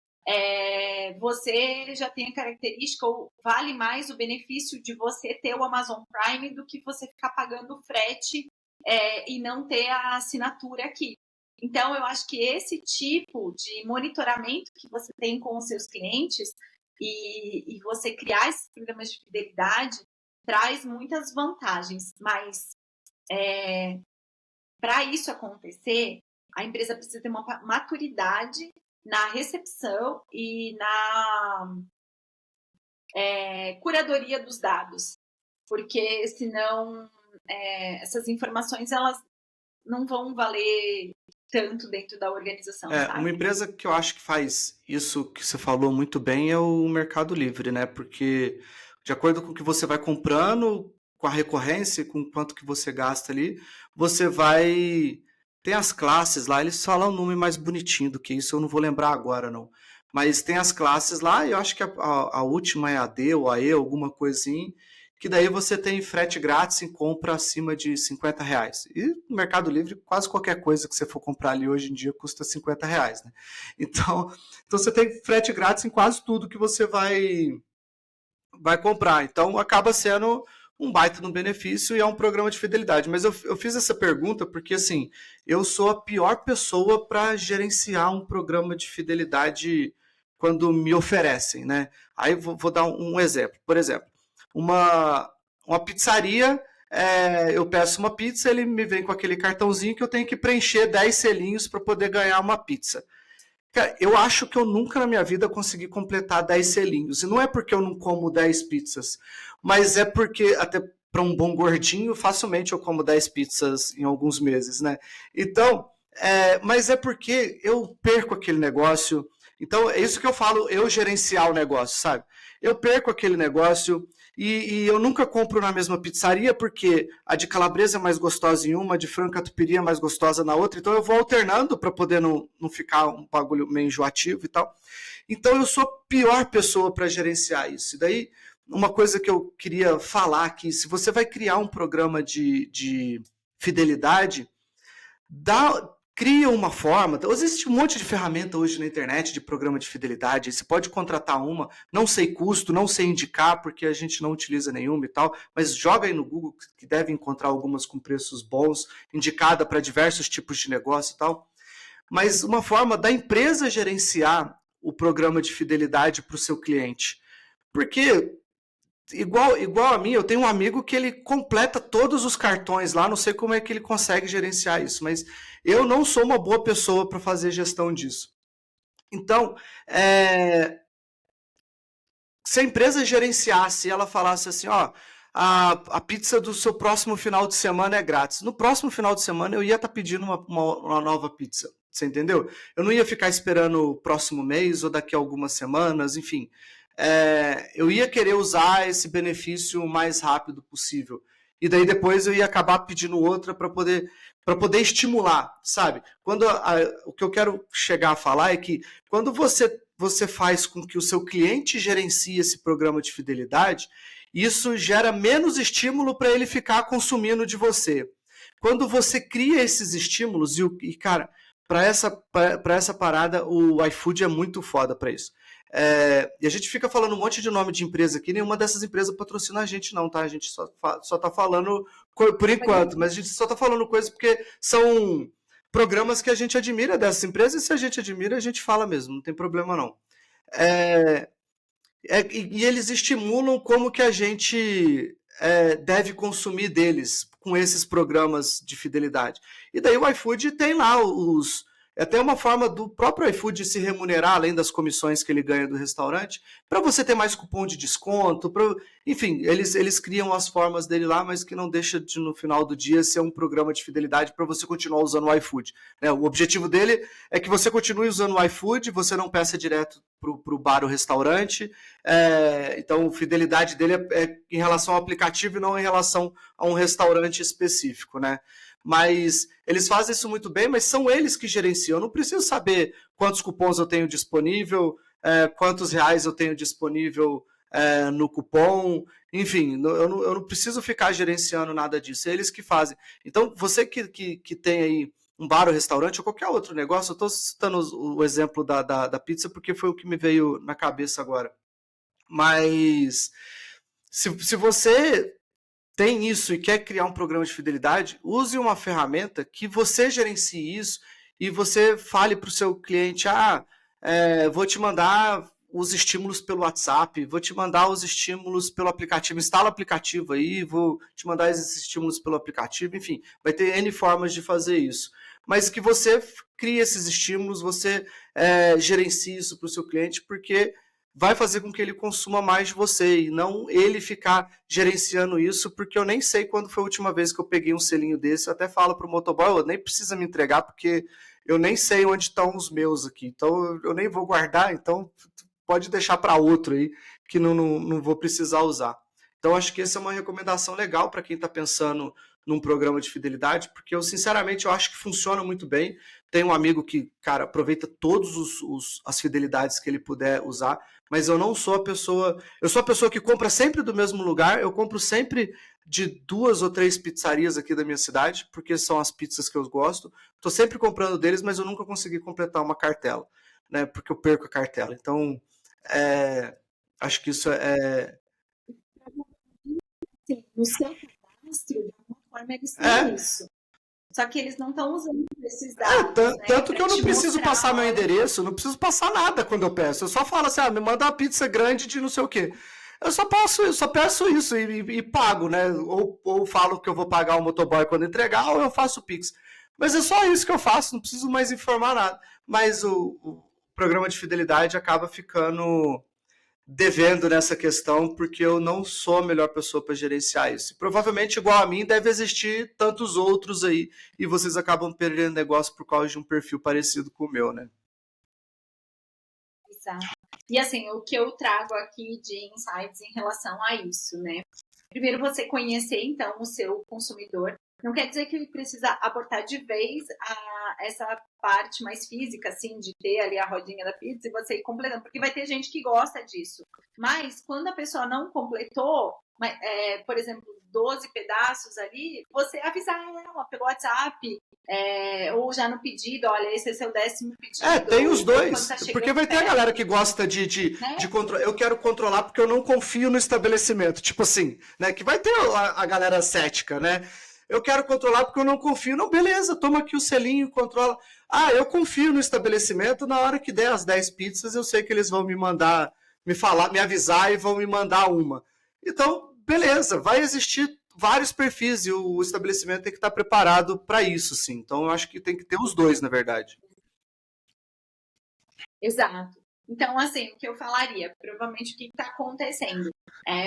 você já tem a característica, ou vale mais o benefício de você ter o Amazon Prime do que você ficar pagando frete e não ter a assinatura aqui. Então, eu acho que esse tipo de monitoramento que você tem com os seus clientes e você criar esses programas de fidelidade traz muitas vantagens, mas para isso acontecer, a empresa precisa ter uma maturidade na recepção e na curadoria dos dados, porque senão essas informações elas não vão valer tanto dentro da organização, sabe? Uma empresa que eu acho que faz isso que você falou muito bem é o Mercado Livre, né? Porque de acordo com o que você vai comprando, com a recorrência, com quanto que você gasta ali, você vai... Tem as classes lá, eles falam um nome mais bonitinho do que isso, eu não vou lembrar agora, não. Mas tem as classes lá, e eu acho que a última é a D ou a E, alguma coisinha, que daí você tem frete grátis em compra acima de R$ 50. E no Mercado Livre, quase qualquer coisa que você for comprar ali hoje em dia custa R$ 50, né? Então você tem frete grátis em quase tudo que você vai comprar. Então acaba sendo um baita no benefício e é um programa de fidelidade. Mas eu fiz essa pergunta porque, assim, eu sou a pior pessoa para gerenciar um programa de fidelidade quando me oferecem, né? Aí vou dar um exemplo. Por exemplo, uma pizzaria, eu peço uma pizza, ele me vem com aquele cartãozinho que eu tenho que preencher 10 selinhos para poder ganhar uma pizza. Cara, eu acho que eu nunca na minha vida consegui completar 10 selinhos. E não é porque eu não como 10 pizzas, mas é porque, até para um bom gordinho, facilmente eu como 10 pizzas em alguns meses, né? Então, mas é porque eu perco aquele negócio. Então, é isso que eu falo, eu gerenciar o negócio, sabe? Eu perco aquele negócio e eu nunca compro na mesma pizzaria porque a de calabresa é mais gostosa em uma, a de frango catupiry é mais gostosa na outra. Então eu vou alternando para poder não ficar um bagulho meio enjoativo e tal. Então eu sou a pior pessoa para gerenciar isso. E daí, uma coisa que eu queria falar aqui, se você vai criar um programa de fidelidade, cria uma forma. Existe um monte de ferramenta hoje na internet de programa de fidelidade. Você pode contratar uma, não sei custo, não sei indicar, porque a gente não utiliza nenhuma e tal, mas joga aí no Google que deve encontrar algumas com preços bons, indicada para diversos tipos de negócio e tal. Mas uma forma da empresa gerenciar o programa de fidelidade para o seu cliente. Porque igual a mim, eu tenho um amigo que ele completa todos os cartões lá, não sei como é que ele consegue gerenciar isso, mas eu não sou uma boa pessoa para fazer gestão disso. Então, se a empresa gerenciasse, ela falasse assim, ó, a pizza do seu próximo final de semana é grátis. No próximo final de semana eu ia estar pedindo uma nova pizza, você entendeu? Eu não ia ficar esperando o próximo mês ou daqui a algumas semanas, enfim. Eu ia querer usar esse benefício o mais rápido possível. E daí depois eu ia acabar pedindo outra para poder estimular, sabe? O que eu quero chegar a falar é que quando você faz com que o seu cliente gerencie esse programa de fidelidade, isso gera menos estímulo para ele ficar consumindo de você. Quando você cria esses estímulos, cara, para essa parada, o iFood é muito foda para isso. E a gente fica falando um monte de nome de empresa aqui, nenhuma dessas empresas patrocina a gente não, tá? A gente só tá falando, por enquanto, mas a gente só tá falando coisas porque são programas que a gente admira dessas empresas, e se a gente admira, a gente fala mesmo, não tem problema não. E eles estimulam como que a gente deve consumir deles com esses programas de fidelidade. E daí o iFood tem lá É até uma forma do próprio iFood se remunerar, além das comissões que ele ganha do restaurante, para você ter mais cupom de desconto. Enfim, eles criam as formas dele lá, mas que não deixa de, no final do dia, ser um programa de fidelidade para você continuar usando o iFood. O objetivo dele é que você continue usando o iFood, você não peça direto para o bar ou restaurante. Então, a fidelidade dele é em relação ao aplicativo e não em relação a um restaurante específico, né? Mas eles fazem isso muito bem, mas são eles que gerenciam. Eu não preciso saber quantos cupons eu tenho disponível, quantos reais eu tenho disponível no cupom, enfim, eu não preciso ficar gerenciando nada disso, é eles que fazem. Então, você que tem aí um bar ou restaurante ou qualquer outro negócio, eu estou citando o exemplo da pizza porque foi o que me veio na cabeça agora. Mas se você tem isso e quer criar um programa de fidelidade, use uma ferramenta que você gerencie isso e você fale para o seu cliente, vou te mandar os estímulos pelo WhatsApp, vou te mandar os estímulos pelo aplicativo, instala o aplicativo aí, vou te mandar esses estímulos pelo aplicativo, enfim, vai ter N formas de fazer isso. Mas que você crie esses estímulos, você gerencie isso para o seu cliente, porque vai fazer com que ele consuma mais de você e não ele ficar gerenciando isso, porque eu nem sei quando foi a última vez que eu peguei um selinho desse. Eu até falo para o motoboy, nem precisa me entregar, porque eu nem sei onde estão os meus aqui, então eu nem vou guardar, então pode deixar para outro aí, que não vou precisar usar. Então acho que essa é uma recomendação legal para quem está pensando num programa de fidelidade, porque eu sinceramente eu acho que funciona muito bem. Tem um amigo que, cara, aproveita todas as fidelidades que ele puder usar, mas eu não sou a pessoa. Eu sou a pessoa que compra sempre do mesmo lugar, eu compro sempre de 2 ou 3 pizzarias aqui da minha cidade, porque são as pizzas que eu gosto. Estou sempre comprando deles, mas eu nunca consegui completar uma cartela, né? Porque eu perco a cartela. Então, acho que isso é. Sim, no seu cadastro, de alguma forma, eles têm isso. Só que eles não estão usando esses dados, tanto que eu não preciso passar meu endereço, não preciso passar nada quando eu peço. Eu só falo assim, me manda uma pizza grande de não sei o quê. Eu só peço isso e pago, né? Ou falo que eu vou pagar o motoboy quando entregar, ou eu faço o Pix. Mas é só isso que eu faço, não preciso mais informar nada. Mas o programa de fidelidade acaba ficando devendo nessa questão, porque eu não sou a melhor pessoa para gerenciar isso. E provavelmente, igual a mim, deve existir tantos outros aí, e vocês acabam perdendo negócio por causa de um perfil parecido com o meu, né? Exato. E assim, o que eu trago aqui de insights em relação a isso, né? Primeiro, você conhecer, então, o seu consumidor. Não quer dizer que ele precisa abortar de vez essa parte mais física, assim, de ter ali a rodinha da pizza e você ir completando, porque vai ter gente que gosta disso. Mas, quando a pessoa não completou, por exemplo, 12 pedaços ali, você avisar ela pelo WhatsApp, ou já no pedido, olha, esse é seu 10º pedido. Tem os dois, porque vai ter a galera que gosta de controlar. Eu quero controlar porque eu não confio no estabelecimento, tipo assim, né? Que vai ter a galera cética, né? Eu quero controlar porque eu não confio. Não, beleza, toma aqui o selinho, controla. Eu confio no estabelecimento, na hora que der as 10 pizzas, eu sei que eles vão me mandar, me avisar e vão me mandar uma. Então, beleza, vai existir vários perfis e o estabelecimento tem que estar preparado para isso, sim. Então, eu acho que tem que ter os dois, na verdade. Exato. Então, assim, o que eu falaria, provavelmente o que está acontecendo?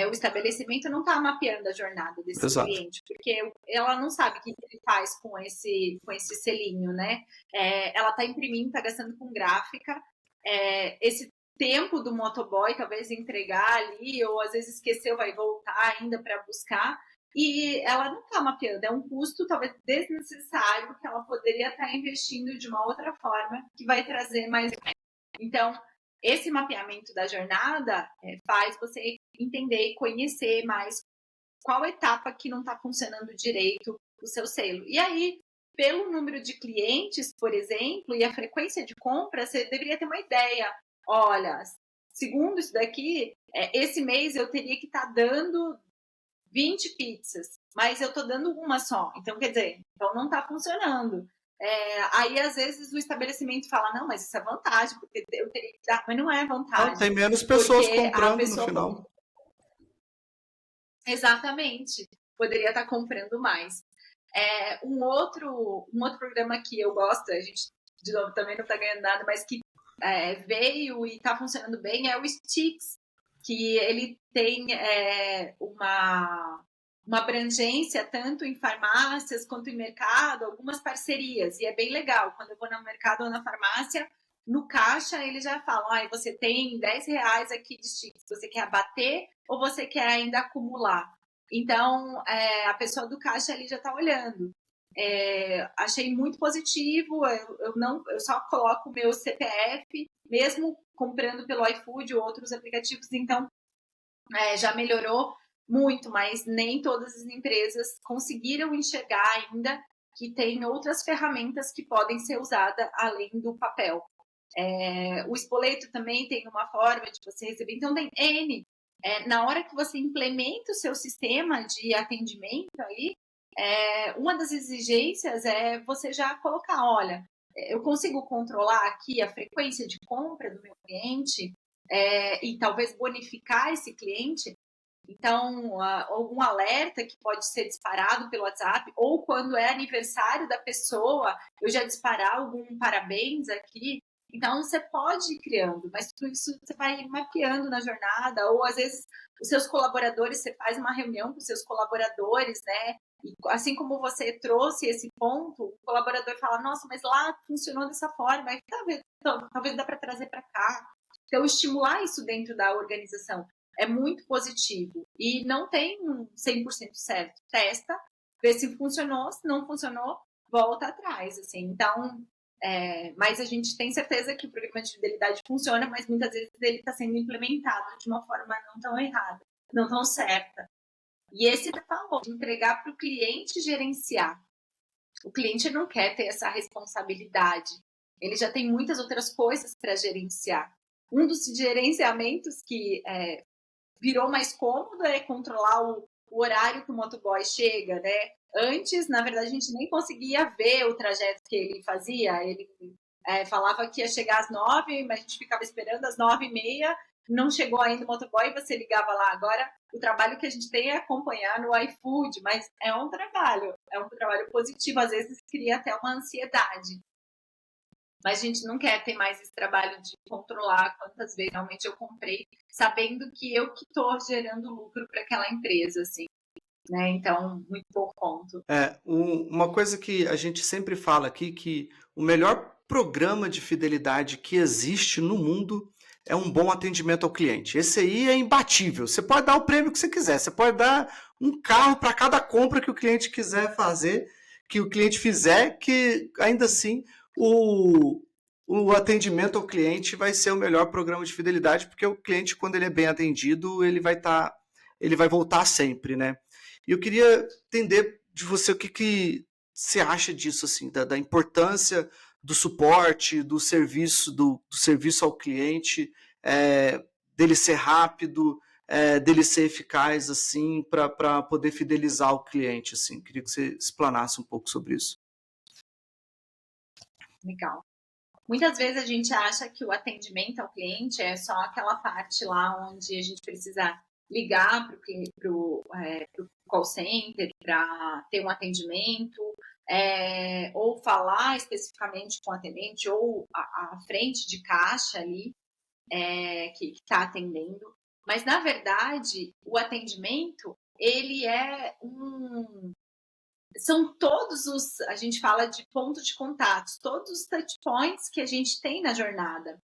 O estabelecimento não está mapeando a jornada desse cliente, porque ela não sabe o que ele faz com esse selinho, né? Ela está imprimindo, está gastando com gráfica. Esse tempo do motoboy, talvez entregar ali, ou às vezes esqueceu, vai voltar ainda para buscar. E ela não está mapeando, é um custo talvez desnecessário que ela poderia estar investindo de uma outra forma que vai trazer mais. Então, esse mapeamento da jornada faz você entender e conhecer mais qual etapa que não está funcionando direito o seu selo. E aí, pelo número de clientes, por exemplo, e a frequência de compra, você deveria ter uma ideia. Olha, segundo isso daqui, esse mês eu teria que estar dando 20 pizzas, mas eu estou dando uma só. Então, quer dizer, então não está funcionando. Aí, às vezes, o estabelecimento fala, não, mas isso é vantagem, porque eu teria que dar, mas não é vantagem. Tem menos pessoas comprando no final. Exatamente. Poderia estar comprando mais. Um outro programa que eu gosto, a gente de novo, também não está ganhando nada, mas que veio e está funcionando bem, é o Stix, que ele tem uma abrangência tanto em farmácias quanto em mercado, algumas parcerias, e é bem legal. Quando eu vou no mercado ou na farmácia, no caixa eles já falam, você tem R$10 aqui de Stix, você quer abater ou você quer ainda acumular? Então, a pessoa do caixa ali já está olhando. Achei muito positivo, eu só coloco o meu CPF, mesmo comprando pelo iFood ou outros aplicativos, então já melhorou muito, mas nem todas as empresas conseguiram enxergar ainda que tem outras ferramentas que podem ser usadas além do papel. O espoleto também tem uma forma de você receber, então tem N. Na hora que você implementa o seu sistema de atendimento aí, uma das exigências é você já colocar, olha, eu consigo controlar aqui a frequência de compra do meu cliente e talvez bonificar esse cliente. Então, um alerta que pode ser disparado pelo WhatsApp, ou quando é aniversário da pessoa, eu já disparar algum parabéns aqui. Então, você pode ir criando, mas tudo isso você vai mapeando na jornada, ou às vezes os seus colaboradores, você faz uma reunião com os seus colaboradores, né? E assim como você trouxe esse ponto, o colaborador fala, nossa, mas lá funcionou dessa forma, aí talvez dá para trazer para cá. Então, estimular isso dentro da organização é muito positivo. E não tem um 100% certo. Testa, vê se funcionou, se não funcionou, volta atrás. Assim. Então, mas a gente tem certeza que o programa de fidelidade funciona, mas muitas vezes ele está sendo implementado de uma forma não tão errada, não tão certa. E esse você falou, de entregar para o cliente gerenciar. O cliente não quer ter essa responsabilidade. Ele já tem muitas outras coisas para gerenciar. Um dos gerenciamentos que virou mais cômodo é controlar o horário que o motoboy chega, né? Antes, na verdade, a gente nem conseguia ver o trajeto que ele fazia. Ele falava que ia chegar às 9, mas a gente ficava esperando às 9h30, não chegou ainda o motoboy e você ligava lá. Agora, o trabalho que a gente tem é acompanhar no iFood, mas é um trabalho positivo. Às vezes cria até uma ansiedade. Mas a gente não quer ter mais esse trabalho de controlar quantas vezes realmente eu comprei, sabendo que eu que estou gerando lucro para aquela empresa, assim. Né? Então, muito bom ponto. Uma coisa que a gente sempre fala aqui, que o melhor programa de fidelidade que existe no mundo é um bom atendimento ao cliente. Esse aí é imbatível. Você pode dar o prêmio que você quiser, você pode dar um carro para cada compra que o cliente quiser fazer, que o cliente fizer, que ainda assim o atendimento ao cliente vai ser o melhor programa de fidelidade, porque o cliente, quando ele é bem atendido, ele vai voltar sempre, né? E eu queria entender de você o que você acha disso, assim, da importância do suporte, do serviço ao cliente, dele ser rápido, dele ser eficaz, assim, para poder fidelizar o cliente, assim. Queria que você explanasse um pouco sobre isso. Legal. Muitas vezes a gente acha que o atendimento ao cliente é só aquela parte lá onde a gente precisa ligar para o call center para ter um atendimento, ou falar especificamente com o atendente, ou a frente de caixa ali que está atendendo. Mas, na verdade, o atendimento, ele são todos a gente fala de ponto de contatos, todos os touch points que a gente tem na jornada.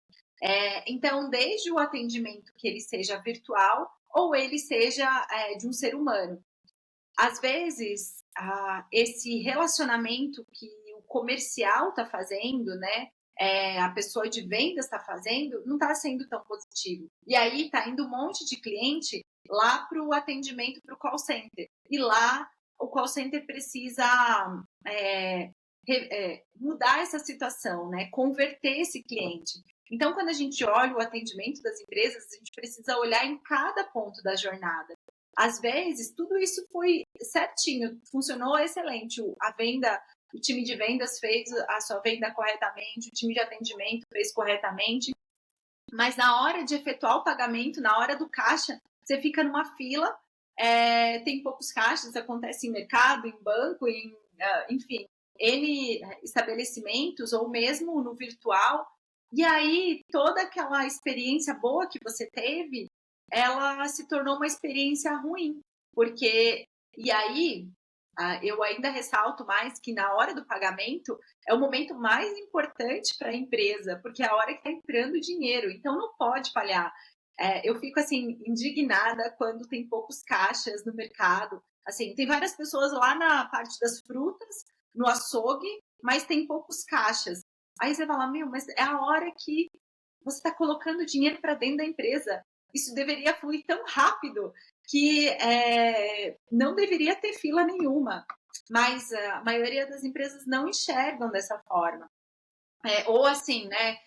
Então, desde o atendimento que ele seja virtual ou ele seja de um ser humano. Às vezes, esse relacionamento que o comercial está fazendo, né, a pessoa de vendas está fazendo, não está sendo tão positivo. E aí está indo um monte de cliente lá para o atendimento, para o call center. E lá o call center precisa mudar essa situação, né? Converter esse cliente. Então, quando a gente olha o atendimento das empresas, a gente precisa olhar em cada ponto da jornada. Às vezes, tudo isso foi certinho, funcionou excelente. O time de vendas fez a sua venda corretamente, o time de atendimento fez corretamente, mas na hora de efetuar o pagamento, na hora do caixa, você fica numa fila, tem poucos caixas, acontece em mercado, em banco, enfim. N estabelecimentos, ou mesmo no virtual, e aí toda aquela experiência boa que você teve, ela se tornou uma experiência ruim, porque, e aí, eu ainda ressalto mais que na hora do pagamento é o momento mais importante para a empresa, porque é a hora que está entrando dinheiro, então não pode falhar. Eu fico assim indignada quando tem poucos caixas no mercado. Assim, tem várias pessoas lá na parte das frutas, no açougue, mas tem poucos caixas. Aí você fala, meu, mas é a hora que você está colocando dinheiro para dentro da empresa. Isso deveria fluir tão rápido que não deveria ter fila nenhuma. Mas a maioria das empresas não enxergam dessa forma. Ou assim, né?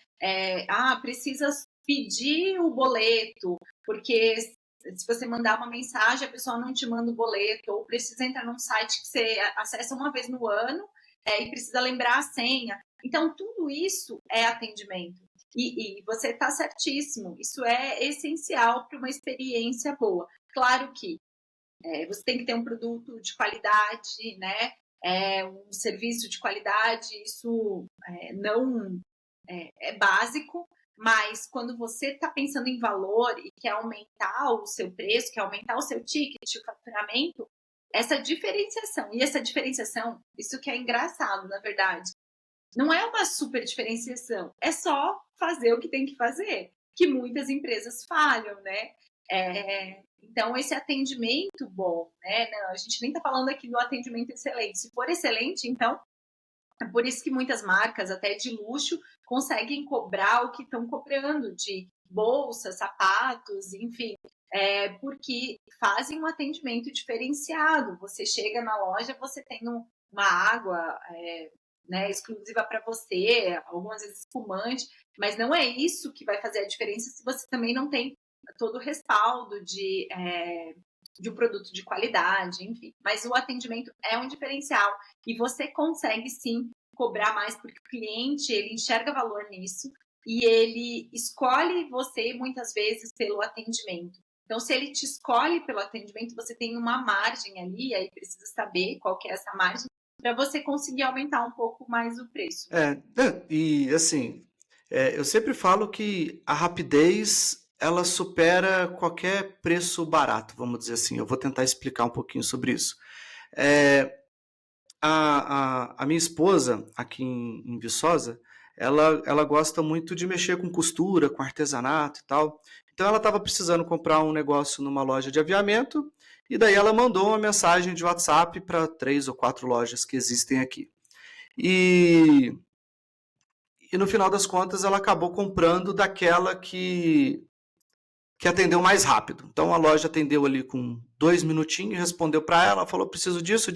Precisa pedir o boleto, porque se você mandar uma mensagem, a pessoa não te manda o boleto, ou precisa entrar num site que você acessa uma vez no ano e precisa lembrar a senha. Então, tudo isso é atendimento. E você está certíssimo, isso é essencial para uma experiência boa. Claro que você tem que ter um produto de qualidade, né? Um serviço de qualidade, isso não é básico, mas quando você está pensando em valor e quer aumentar o seu preço, quer aumentar o seu ticket, o faturamento, essa diferenciação, isso que é engraçado, na verdade, não é uma super diferenciação, é só fazer o que tem que fazer, que muitas empresas falham, né? Então, esse atendimento bom, né? Não, a gente nem está falando aqui do atendimento excelente. Se for excelente, então, é por isso que muitas marcas, até de luxo, conseguem cobrar o que estão cobrando de bolsas, sapatos, enfim, porque fazem um atendimento diferenciado. Você chega na loja, você tem uma água né, exclusiva para você, algumas vezes espumante, mas não é isso que vai fazer a diferença se você também não tem todo o respaldo de um produto de qualidade, enfim. Mas o atendimento é um diferencial e você consegue sim cobrar mais porque o cliente ele enxerga valor nisso e ele escolhe você muitas vezes pelo atendimento. Então, se ele te escolhe pelo atendimento, você tem uma margem ali, aí precisa saber qual que é essa margem para você conseguir aumentar um pouco mais o preço. E assim, eu sempre falo que a rapidez ela supera qualquer preço barato, vamos dizer assim. Eu vou tentar explicar um pouquinho sobre isso. A minha esposa, aqui em Viçosa, ela gosta muito de mexer com costura, com artesanato e tal. Então ela estava precisando comprar um negócio numa loja de aviamento, e daí ela mandou uma mensagem de WhatsApp para 3 ou 4 lojas que existem aqui. E no final das contas ela acabou comprando daquela que atendeu mais rápido. Então a loja atendeu ali com 2 minutinhos, respondeu para ela, falou preciso disso,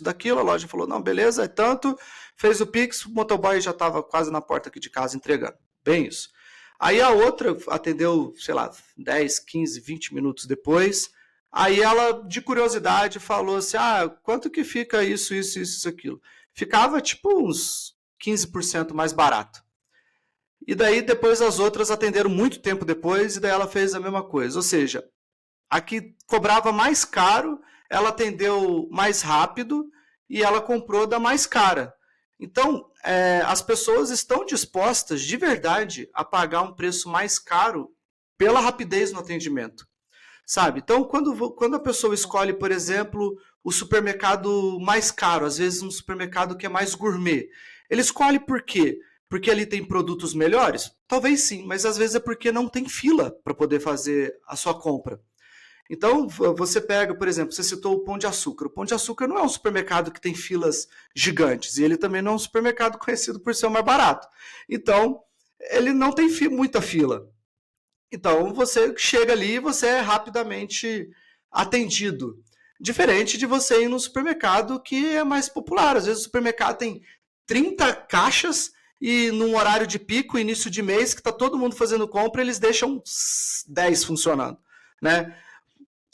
daquilo. A loja falou não, beleza, é tanto. Fez o Pix, o motoboy já estava quase na porta aqui de casa entregando. Bem isso. Aí a outra atendeu, sei lá, 10, 15, 20 minutos depois. Aí ela, de curiosidade, falou assim, quanto que fica isso, aquilo? Ficava tipo uns 15% mais barato. E daí depois as outras atenderam muito tempo depois e daí ela fez a mesma coisa. Ou seja, a que cobrava mais caro, ela atendeu mais rápido e ela comprou da mais cara. Então, as pessoas estão dispostas de verdade a pagar um preço mais caro pela rapidez no atendimento. Sabe? Então, quando a pessoa escolhe, por exemplo, o supermercado mais caro, às vezes um supermercado que é mais gourmet, ele escolhe por quê? Porque ali tem produtos melhores? Talvez sim, mas às vezes é porque não tem fila para poder fazer a sua compra. Então, você pega, por exemplo, você citou o Pão de Açúcar. O Pão de Açúcar não é um supermercado que tem filas gigantes, e ele também não é um supermercado conhecido por ser o mais barato. Então, ele não tem muita fila. Então, você chega ali e você é rapidamente atendido. Diferente de você ir no supermercado que é mais popular. Às vezes o supermercado tem 30 caixas e num horário de pico, início de mês, que está todo mundo fazendo compra, eles deixam 10 funcionando, né?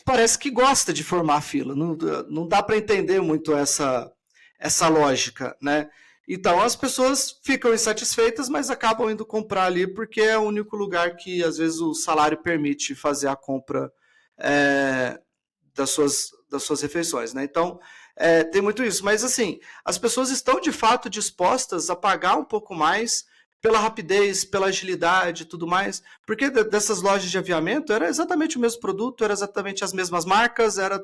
Parece que gosta de formar fila. Não dá para entender muito essa lógica, né? Então as pessoas ficam insatisfeitas, mas acabam indo comprar ali porque é o único lugar que às vezes o salário permite fazer a compra das suas refeições, né? Então Tem muito isso. Mas, assim, as pessoas estão, de fato, dispostas a pagar um pouco mais pela rapidez, pela agilidade e tudo mais, porque dessas lojas de aviamento era exatamente o mesmo produto, era exatamente as mesmas marcas, era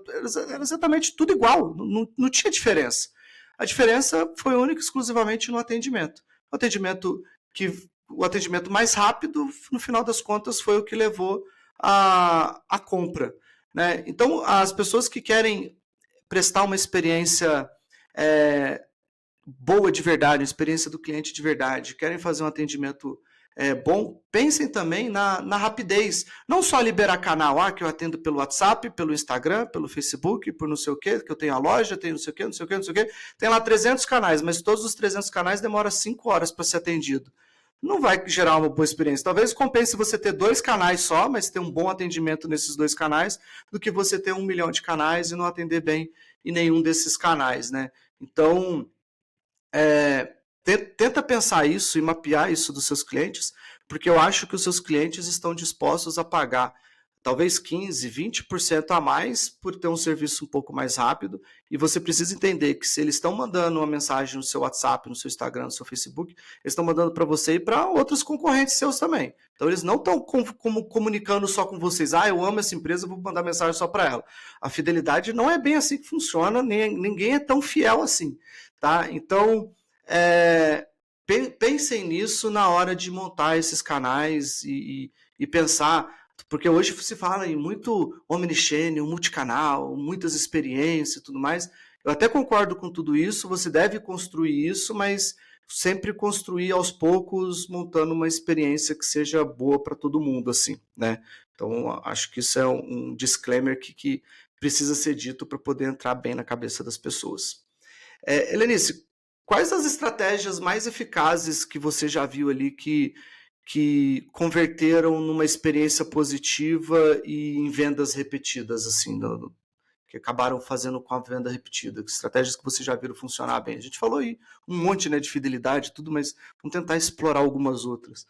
exatamente tudo igual, não tinha diferença. A diferença foi única e exclusivamente no atendimento. O atendimento o atendimento mais rápido, no final das contas, foi o que levou à compra. Né? Então, as pessoas que querem prestar uma experiência boa de verdade, uma experiência do cliente de verdade, querem fazer um atendimento bom, pensem também na rapidez. Não só liberar canal, que eu atendo pelo WhatsApp, pelo Instagram, pelo Facebook, por não sei o quê, que eu tenho a loja, tenho não sei o quê, não sei o quê, não sei o quê. Tem lá 300 canais, mas todos os 300 canais demoram 5 horas para ser atendido. Não vai gerar uma boa experiência. Talvez compense você ter 2 canais só, mas ter um bom atendimento nesses 2 canais, do que você ter 1 milhão de canais e não atender bem em nenhum desses canais, né? Então, tenta pensar isso e mapear isso dos seus clientes, porque eu acho que os seus clientes estão dispostos a pagar talvez 15%, 20% a mais por ter um serviço um pouco mais rápido, e você precisa entender que se eles estão mandando uma mensagem no seu WhatsApp, no seu Instagram, no seu Facebook, eles estão mandando para você e para outros concorrentes seus também. Então eles não estão comunicando só com vocês, eu amo essa empresa, vou mandar mensagem só para ela. A fidelidade não é bem assim que funciona, ninguém é tão fiel assim. Tá? Então, pensem nisso na hora de montar esses canais e pensar, porque hoje se fala em muito omnichannel, multicanal, muitas experiências e tudo mais. Eu até concordo com tudo isso, você deve construir isso, mas sempre construir aos poucos, montando uma experiência que seja boa para todo mundo, assim, né? Então, acho que isso é um disclaimer que precisa ser dito para poder entrar bem na cabeça das pessoas. Helenice, quais as estratégias mais eficazes que você já viu ali que converteram numa experiência positiva e em vendas repetidas, assim, que acabaram fazendo com a venda repetida? Que estratégias que você já viram funcionar bem? A gente falou aí um monte, né, de fidelidade e tudo, mas vamos tentar explorar algumas outras.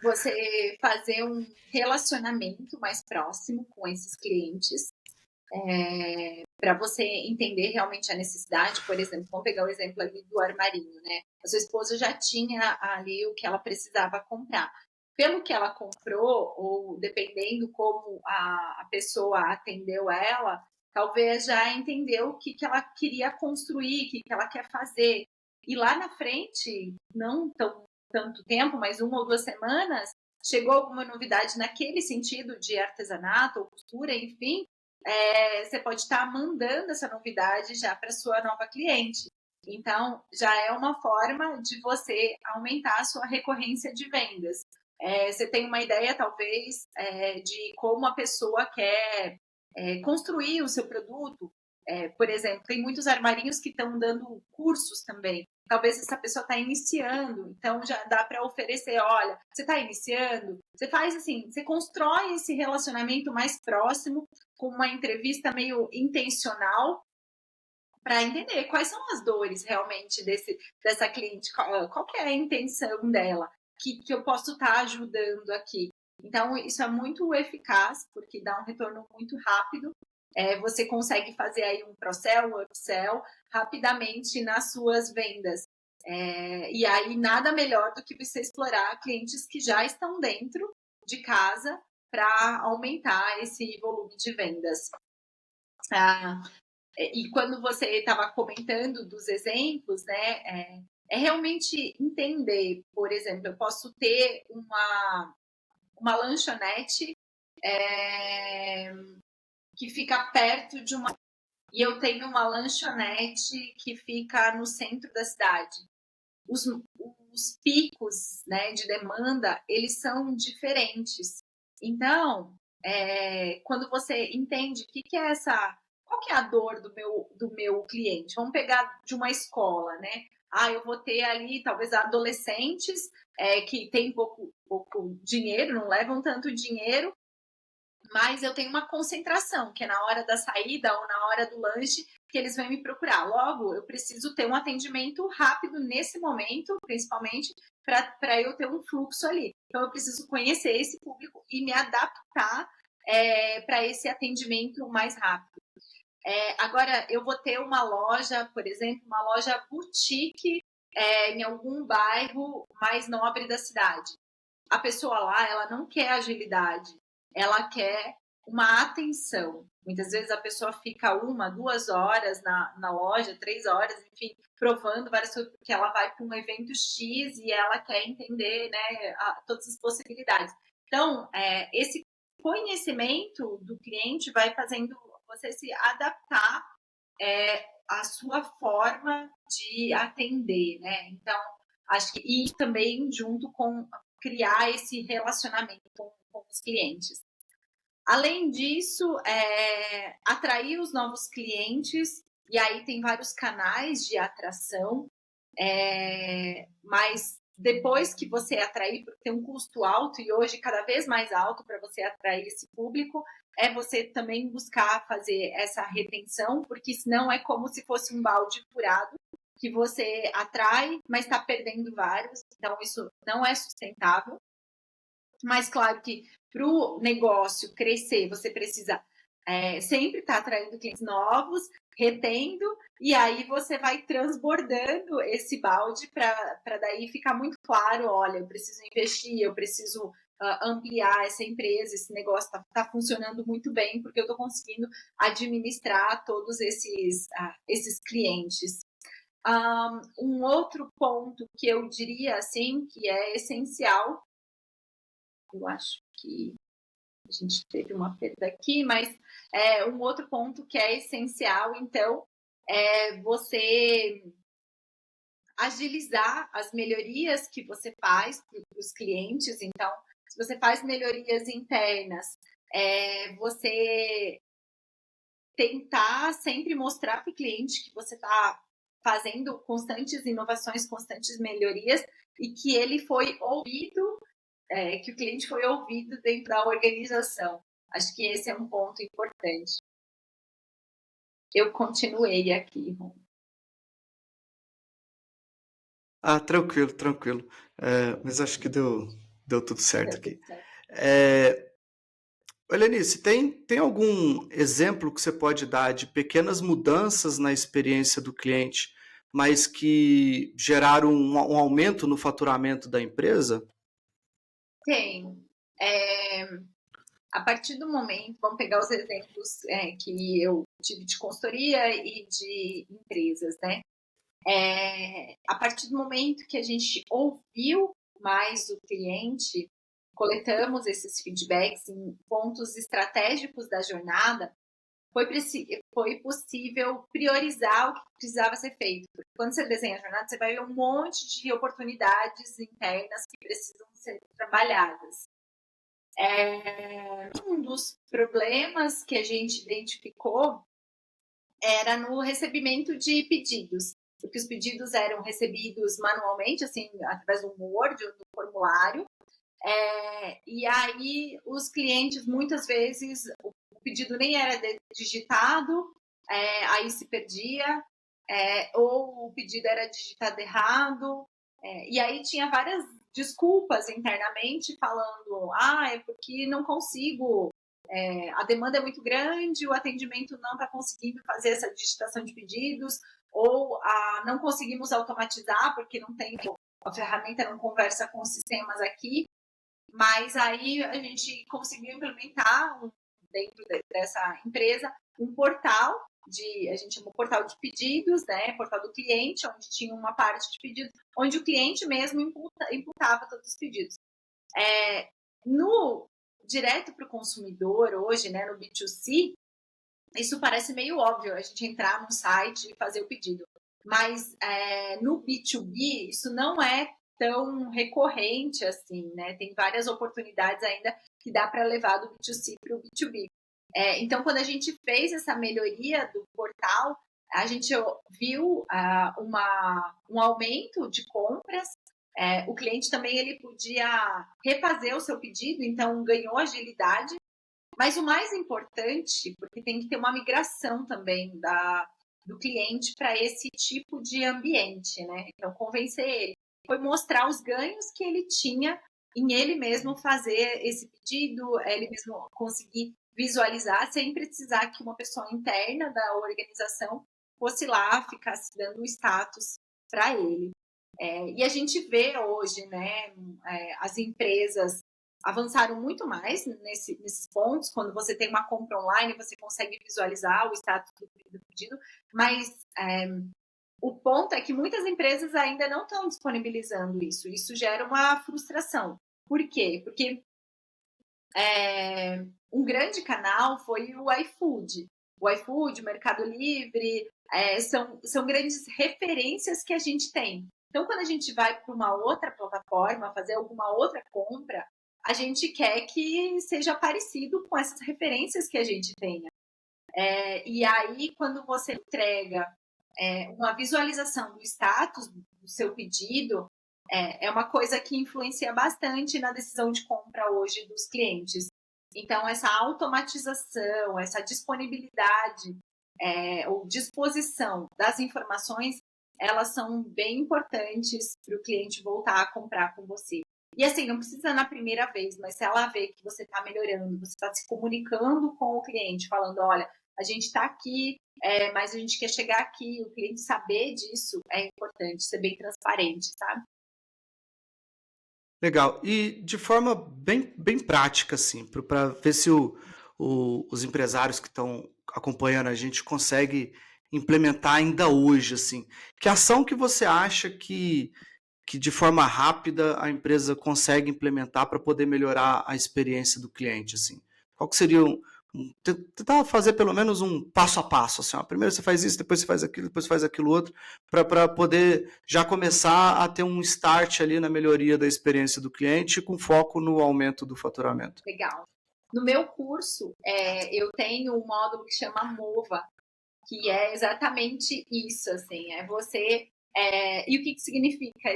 Você fazer um relacionamento mais próximo com esses clientes, para você entender realmente a necessidade. Por exemplo, vamos pegar o exemplo ali do armarinho, né? A sua esposa já tinha ali o que ela precisava comprar. Pelo que ela comprou, ou dependendo como a pessoa atendeu ela, talvez já entendeu o que ela queria construir, o que ela quer fazer. E lá na frente, não tanto tempo, mas 1 ou 2 semanas, chegou alguma novidade naquele sentido de artesanato ou costura, enfim, você pode estar mandando essa novidade já para sua nova cliente. Então, já é uma forma de você aumentar a sua recorrência de vendas. Você tem uma ideia, talvez, de como a pessoa quer construir o seu produto. Por exemplo, tem muitos armarinhos que estão dando cursos também. Talvez essa pessoa está iniciando, então já dá para oferecer, olha, você está iniciando, você faz assim, você constrói esse relacionamento mais próximo, com uma entrevista meio intencional, para entender quais são as dores realmente dessa cliente, qual que é a intenção dela, que eu posso estar ajudando aqui. Então, isso é muito eficaz, porque dá um retorno muito rápido. Você consegue fazer aí um cross-sell, um upsell, rapidamente nas suas vendas. E aí, nada melhor do que você explorar clientes que já estão dentro de casa para aumentar esse volume de vendas. E quando você estava comentando dos exemplos, né, realmente entender, por exemplo, eu posso ter uma lanchonete que fica perto de uma... E eu tenho uma lanchonete que fica no centro da cidade. Os picos, né, de demanda, eles são diferentes. Então, quando você entende o que é qual que é a dor do meu cliente? Vamos pegar de uma escola, né? Eu vou ter ali talvez adolescentes que têm pouco dinheiro, não levam tanto dinheiro, mas eu tenho uma concentração, que é na hora da saída ou na hora do lanche, que eles vêm me procurar. Logo, eu preciso ter um atendimento rápido nesse momento, principalmente, para eu ter um fluxo ali. Então, eu preciso conhecer esse público e me adaptar para esse atendimento mais rápido. Agora, eu vou ter uma loja, por exemplo, uma loja boutique em algum bairro mais nobre da cidade. A pessoa lá, ela não quer agilidade, ela quer uma atenção. Muitas vezes a pessoa fica 1, 2 horas na loja, 3 horas, enfim, provando várias coisas, porque ela vai para um evento X e ela quer entender, né, todas as possibilidades. Então, esse conhecimento do cliente vai fazendo você se adaptar à sua forma de atender, né? Então, acho que e também junto com criar esse relacionamento com os clientes. Além disso, atrair os novos clientes, e aí tem vários canais de atração, mas depois que você atrair, porque tem um custo alto e hoje cada vez mais alto para você atrair esse público, você também buscar fazer essa retenção, porque senão é como se fosse um balde furado, que você atrai, mas está perdendo vários, então isso não é sustentável. Mas claro que para o negócio crescer, você precisa sempre estar atraindo clientes novos, retendo, e aí você vai transbordando esse balde para daí ficar muito claro, olha, eu preciso investir, eu preciso ampliar essa empresa, esse negócio está funcionando muito bem, porque eu estou conseguindo administrar todos esses clientes. Um outro ponto que eu diria assim, que é essencial, eu acho que a gente teve uma perda aqui, mas um outro ponto que é essencial, então, é você agilizar as melhorias que você faz para os clientes. Então, se você faz melhorias internas, você tentar sempre mostrar para o cliente que você está fazendo constantes inovações, constantes melhorias, e que ele foi ouvido, que o cliente foi ouvido dentro da organização. Acho que esse é um ponto importante. Eu continuei aqui, Ron. Tranquilo, tranquilo. Mas acho que deu tudo certo aqui. Certo. Helenice, tem algum exemplo que você pode dar de pequenas mudanças na experiência do cliente, mas que geraram um aumento no faturamento da empresa? Tem. A partir do momento, vamos pegar os exemplos que eu tive de consultoria e de empresas, né? A partir do momento que a gente ouviu mais o cliente, coletamos esses feedbacks em pontos estratégicos da jornada, foi possível priorizar o que precisava ser feito. Porque quando você desenha a jornada, você vai ver um monte de oportunidades internas que precisam ser trabalhadas. Um dos problemas que a gente identificou era no recebimento de pedidos, porque os pedidos eram recebidos manualmente, assim, através do Word, do formulário, e aí os clientes, muitas vezes, o pedido nem era digitado, aí se perdia, ou o pedido era digitado errado, e aí tinha várias desculpas internamente, falando, é porque não consigo, a demanda é muito grande, o atendimento não está conseguindo fazer essa digitação de pedidos, ou não conseguimos automatizar, porque não tem, a ferramenta não conversa com os sistemas aqui. Mas aí a gente conseguiu implementar dentro dessa empresa um portal a gente chama portal de pedidos, né? Portal do cliente, onde tinha uma parte de pedidos, onde o cliente mesmo imputava todos os pedidos. No direto para o consumidor hoje, né? No B2C, isso parece meio óbvio, a gente entrar no site e fazer o pedido. Mas no B2B, isso não é tão recorrente assim, né? Tem várias oportunidades ainda que dá para levar do B2C para o B2B. Então, quando a gente fez essa melhoria do portal, a gente viu um aumento de compras. O cliente também ele podia refazer o seu pedido, então ganhou agilidade. Mas o mais importante, porque tem que ter uma migração também do cliente para esse tipo de ambiente, né? Então, convencer ele foi mostrar os ganhos que ele tinha em ele mesmo fazer esse pedido, ele mesmo conseguir visualizar, sem precisar que uma pessoa interna da organização fosse lá, ficasse dando o status para ele. E a gente vê hoje, né, as empresas avançaram muito mais nesses pontos. Quando você tem uma compra online, você consegue visualizar o status do pedido, mas o ponto é que muitas empresas ainda não estão disponibilizando isso. Isso gera uma frustração. Por quê? Porque um grande canal foi o iFood. O iFood, o Mercado Livre, são grandes referências que a gente tem. Então, quando a gente vai para uma outra plataforma, fazer alguma outra compra, a gente quer que seja parecido com essas referências que a gente tenha. E aí, quando você entrega uma visualização do status do seu pedido, é uma coisa que influencia bastante na decisão de compra hoje dos clientes. Então, essa automatização, essa disponibilidade ou disposição das informações, elas são bem importantes para o cliente voltar a comprar com você. E assim, não precisa na primeira vez, mas se ela vê que você está melhorando, você está se comunicando com o cliente, falando, olha, a gente está aqui, mas a gente quer chegar aqui, o cliente saber disso é importante, ser bem transparente, sabe? Legal. E de forma bem prática, assim, para ver se os empresários que estão acompanhando a gente consegue implementar ainda hoje, assim. Que ação que você acha que de forma rápida a empresa consegue implementar para poder melhorar a experiência do cliente, assim? Qual que seria tentar fazer pelo menos um passo a passo, assim, ó. Primeiro você faz isso, depois você faz aquilo, depois você faz aquilo outro, para poder já começar a ter um start ali na melhoria da experiência do cliente com foco no aumento do faturamento. Legal. No meu curso, eu tenho um módulo que chama MOVA, que é exatamente isso, assim, você... e o que significa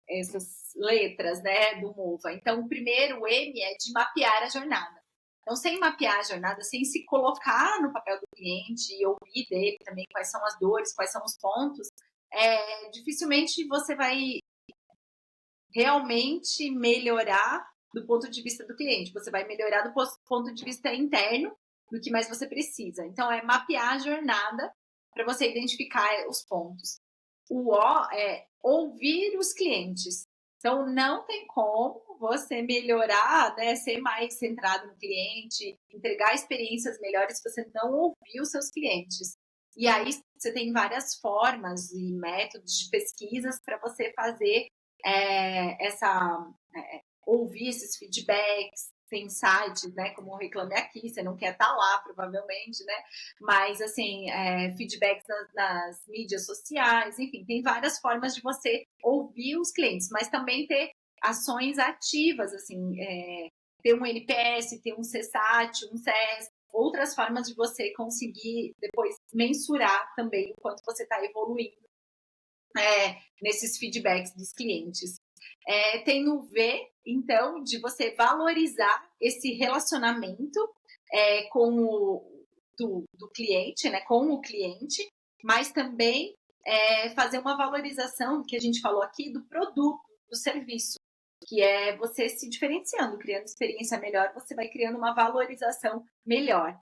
essas letras, né, do MOVA? Então, o primeiro, o M, é de mapear a jornada. Então, sem mapear a jornada, sem se colocar no papel do cliente e ouvir dele também quais são as dores, quais são os pontos, dificilmente você vai realmente melhorar do ponto de vista do cliente. Você vai melhorar do ponto de vista interno do que mais você precisa. Então, é mapear a jornada para você identificar os pontos. O O é ouvir os clientes. Então, não tem como você melhorar, né, ser mais centrado no cliente, entregar experiências melhores se você não ouvir os seus clientes. E aí, você tem várias formas e métodos de pesquisas para você fazer ouvir esses feedbacks. Tem sites, né, como o Reclame Aqui, você não quer estar lá, provavelmente, né, mas, assim, feedbacks nas mídias sociais, enfim, tem várias formas de você ouvir os clientes, mas também ter ações ativas, assim, ter um NPS, ter um CSAT, um CES, outras formas de você conseguir depois mensurar também o quanto você está evoluindo nesses feedbacks dos clientes. Tem o V, então, de você valorizar esse relacionamento do cliente, né, com o cliente, mas também fazer uma valorização, que a gente falou aqui, do produto, do serviço, que é você se diferenciando, criando experiência melhor, você vai criando uma valorização melhor.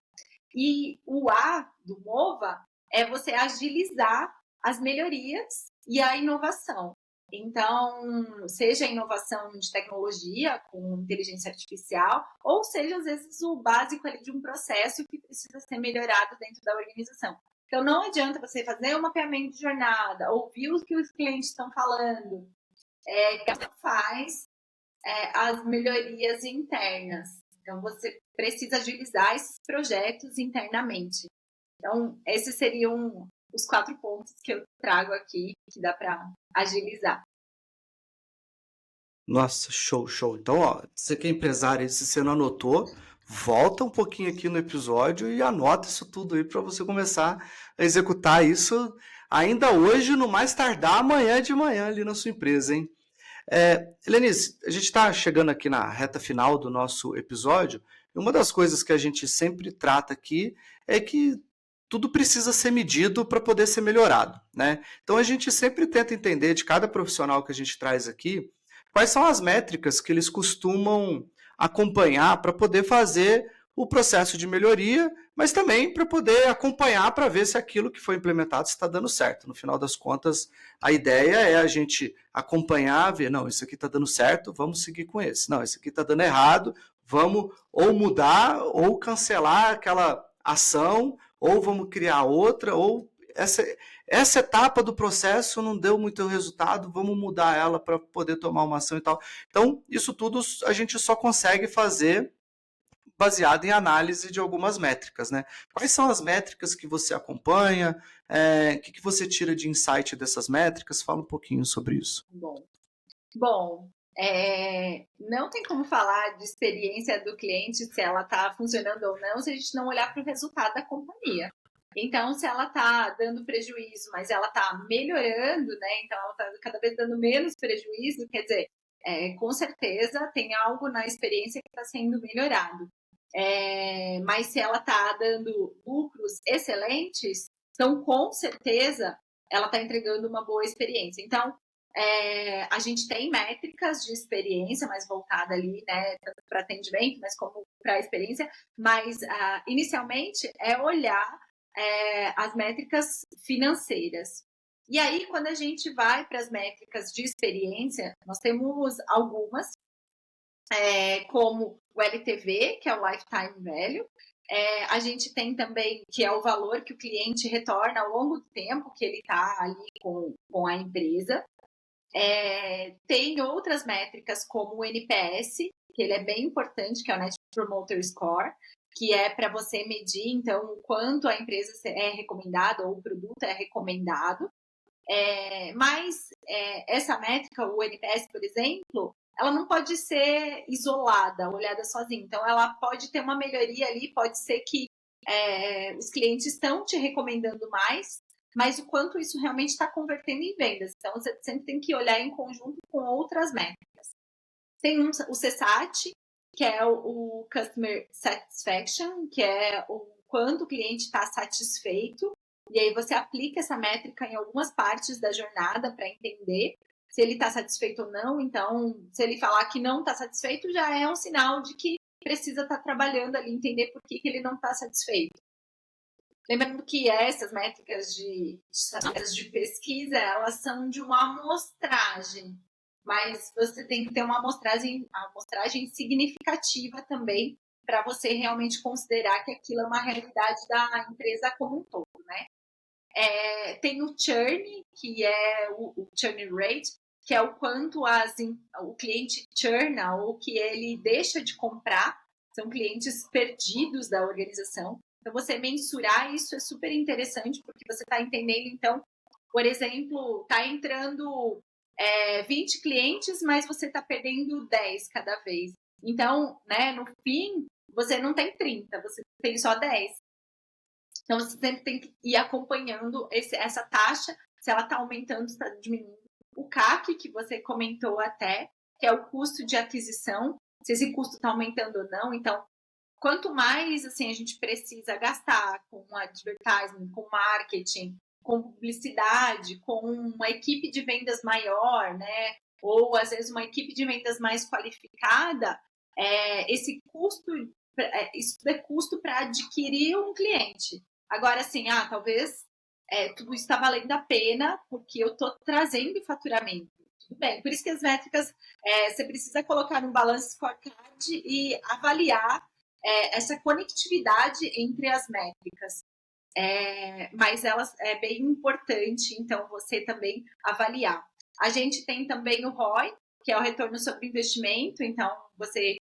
E o A do MOVA é você agilizar as melhorias e a inovação. Então, seja a inovação de tecnologia com inteligência artificial, ou seja, às vezes, o básico ali de um processo que precisa ser melhorado dentro da organização. Então, não adianta você fazer um mapeamento de jornada, ouvir o que os clientes estão falando, que faz as melhorias internas. Então, você precisa agilizar esses projetos internamente. Então, esses seriam os 4 pontos que eu trago aqui, que dá para agilizar. Nossa, show, show. Então, ó, você que é empresário, se você não anotou, volta um pouquinho aqui no episódio e anota isso tudo aí para você começar a executar isso ainda hoje, no mais tardar amanhã de manhã ali na sua empresa, hein? Helenice, a gente está chegando aqui na reta final do nosso episódio, e uma das coisas que a gente sempre trata aqui é que tudo precisa ser medido para poder ser melhorado, né? Então a gente sempre tenta entender de cada profissional que a gente traz aqui quais são as métricas que eles costumam acompanhar para poder fazer o processo de melhoria, mas também para poder acompanhar para ver se aquilo que foi implementado está dando certo. No final das contas, a ideia é a gente acompanhar, ver, não, isso aqui está dando certo, vamos seguir com esse. Não, isso aqui está dando errado, vamos ou mudar ou cancelar aquela ação, ou vamos criar outra, ou essa etapa do processo não deu muito resultado, vamos mudar ela para poder tomar uma ação e tal. Então, isso tudo a gente só consegue fazer baseado em análise de algumas métricas, né? Quais são as métricas que você acompanha? O que você tira de insight dessas métricas? Fala um pouquinho sobre isso. Bom, não tem como falar de experiência do cliente, se ela está funcionando ou não, se a gente não olhar para o resultado da companhia. Então, se ela está dando prejuízo, mas ela está melhorando, né? Então, ela está cada vez dando menos prejuízo, quer dizer, com certeza tem algo na experiência que está sendo melhorado. Mas se ela está dando lucros excelentes, então, com certeza, ela está entregando uma boa experiência. Então, a gente tem métricas de experiência mais voltada ali, né, tanto para atendimento, mas como para a experiência, mas inicialmente é olhar as métricas financeiras. E aí, quando a gente vai para as métricas de experiência, nós temos algumas, como o LTV, que é o Lifetime Value. A gente tem também, que é o valor que o cliente retorna ao longo do tempo que ele está ali com a empresa. Tem outras métricas, como o NPS, que ele é bem importante, que é o Net Promoter Score, que é para você medir, então, o quanto a empresa é recomendada ou o produto é recomendado. Mas essa métrica, o NPS, por exemplo, ela não pode ser isolada, olhada sozinha. Então, ela pode ter uma melhoria ali, pode ser que os clientes estão te recomendando mais, mas o quanto isso realmente está convertendo em vendas. Então, você sempre tem que olhar em conjunto com outras métricas. Tem o CSAT, que é o Customer Satisfaction, que é o quanto o cliente está satisfeito. E aí você aplica essa métrica em algumas partes da jornada para entender se ele está satisfeito ou não. Então, se ele falar que não está satisfeito, já é um sinal de que precisa estar trabalhando ali, entender por que ele não está satisfeito. Lembrando que essas métricas de pesquisa, elas são de uma amostragem, mas você tem que ter uma amostragem significativa também para você realmente considerar que aquilo é uma realidade da empresa como um todo, né? Tem o churn, que é o churn rate, que é o quanto o cliente churna ou que ele deixa de comprar, são clientes perdidos da organização. Então, você mensurar isso é super interessante, porque você está entendendo, então, por exemplo, está entrando 20 clientes, mas você está perdendo 10 cada vez. Então, né, no fim, você não tem 30, você tem só 10. Então, você sempre tem que ir acompanhando essa taxa, se ela está aumentando, se está diminuindo. O CAC, que você comentou até, que é o custo de aquisição, se esse custo está aumentando ou não. Então, quanto mais assim, a gente precisa gastar com advertising, com marketing, com publicidade, com uma equipe de vendas maior, né? Ou, às vezes, uma equipe de vendas mais qualificada, esse custo, isso é custo para adquirir um cliente. Agora, assim, talvez tudo isso está valendo a pena porque eu estou trazendo faturamento. Tudo bem, por isso que as métricas, você precisa colocar no balance scorecard e avaliar essa conectividade entre as métricas. Mas elas é bem importante, então, você também avaliar. A gente tem também o ROI, que é o retorno sobre investimento, então você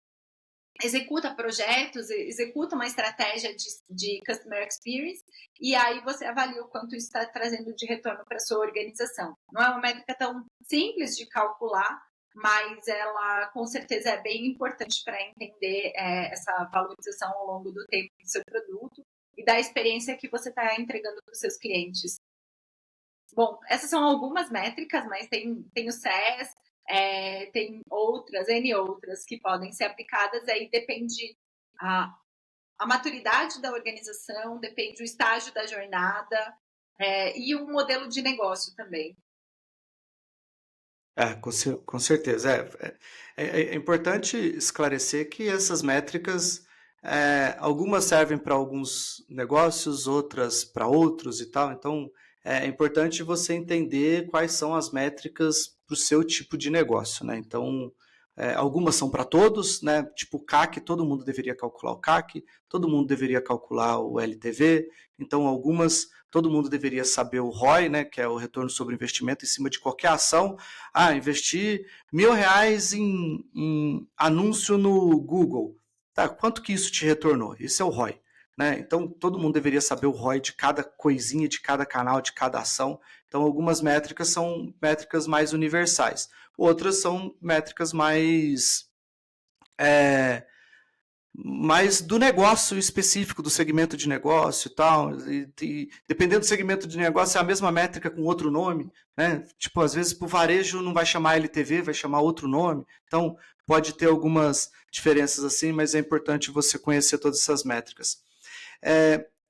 executa projetos, executa uma estratégia de customer experience e aí você avalia o quanto isso está trazendo de retorno para a sua organização. Não é uma métrica tão simples de calcular, mas ela com certeza é bem importante para entender essa valorização ao longo do tempo do seu produto e da experiência que você está entregando para os seus clientes. Bom, essas são algumas métricas, mas tem o SES, tem N outras que podem ser aplicadas, aí depende a maturidade da organização, depende o estágio da jornada e o modelo de negócio também. Com certeza. É importante esclarecer que essas métricas, algumas servem para alguns negócios, outras para outros e tal. Então, é importante você entender quais são as métricas para o seu tipo de negócio, né? Então, algumas são para todos, né? Tipo o CAC, todo mundo deveria calcular o CAC, todo mundo deveria calcular o LTV. Então, algumas, todo mundo deveria saber o ROI, né? Que é o retorno sobre investimento em cima de qualquer ação. Investir R$ 1.000 em anúncio no Google. Tá, quanto que isso te retornou? Isso é o ROI. Né? Então, todo mundo deveria saber o ROI de cada coisinha, de cada canal, de cada ação. Então, algumas métricas são métricas mais universais. Outras são métricas mais do negócio específico, do segmento de negócio e tal. E dependendo do segmento de negócio, é a mesma métrica com outro nome. Né? Tipo, às vezes, para o varejo não vai chamar LTV, vai chamar outro nome. Então, pode ter algumas diferenças assim, mas é importante você conhecer todas essas métricas.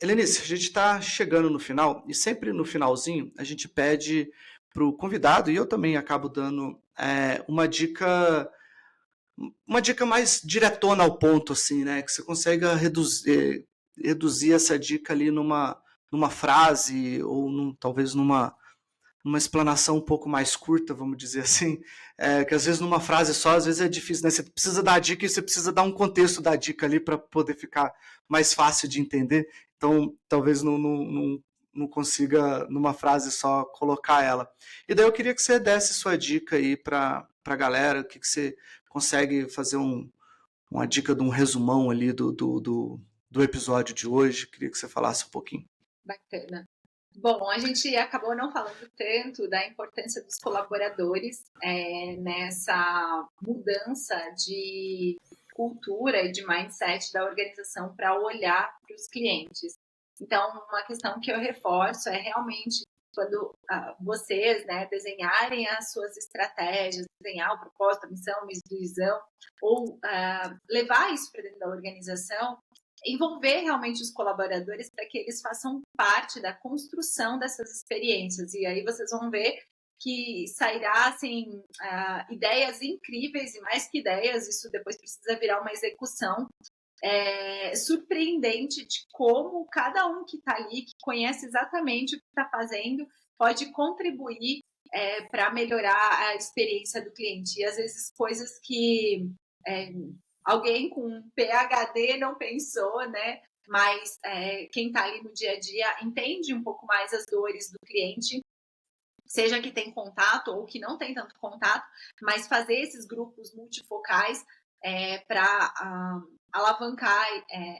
Helenice, a gente está chegando no final, e sempre no finalzinho a gente pede para o convidado, e eu também acabo dando uma dica mais diretona ao ponto, assim, né? Que você consiga reduzir essa dica ali numa frase, ou talvez numa explanação um pouco mais curta, vamos dizer assim, que às vezes numa frase só, às vezes é difícil, né? Você precisa dar a dica e você precisa dar um contexto da dica ali para poder ficar mais fácil de entender. Então, talvez não consiga, numa frase só, colocar ela. E daí eu queria que você desse sua dica aí para a galera, o que você consegue fazer uma dica de um resumão ali do episódio de hoje. Queria que você falasse um pouquinho. Bacana. Bom, a gente acabou não falando tanto da importância dos colaboradores nessa mudança de cultura e de mindset da organização para olhar para os clientes. Então, uma questão que eu reforço é realmente quando vocês desenharem as suas estratégias, desenhar o propósito, a missão, a visão, ou levar isso para dentro da organização, envolver realmente os colaboradores para que eles façam parte da construção dessas experiências. E aí vocês vão ver que sairá assim, ideias incríveis, e mais que ideias, isso depois precisa virar uma execução surpreendente de como cada um que está ali, que conhece exatamente o que está fazendo, pode contribuir para melhorar a experiência do cliente. E às vezes coisas que alguém com PhD não pensou, né? Mas quem está ali no dia a dia entende um pouco mais as dores do cliente, seja que tem contato ou que não tem tanto contato, mas fazer esses grupos multifocais para alavancar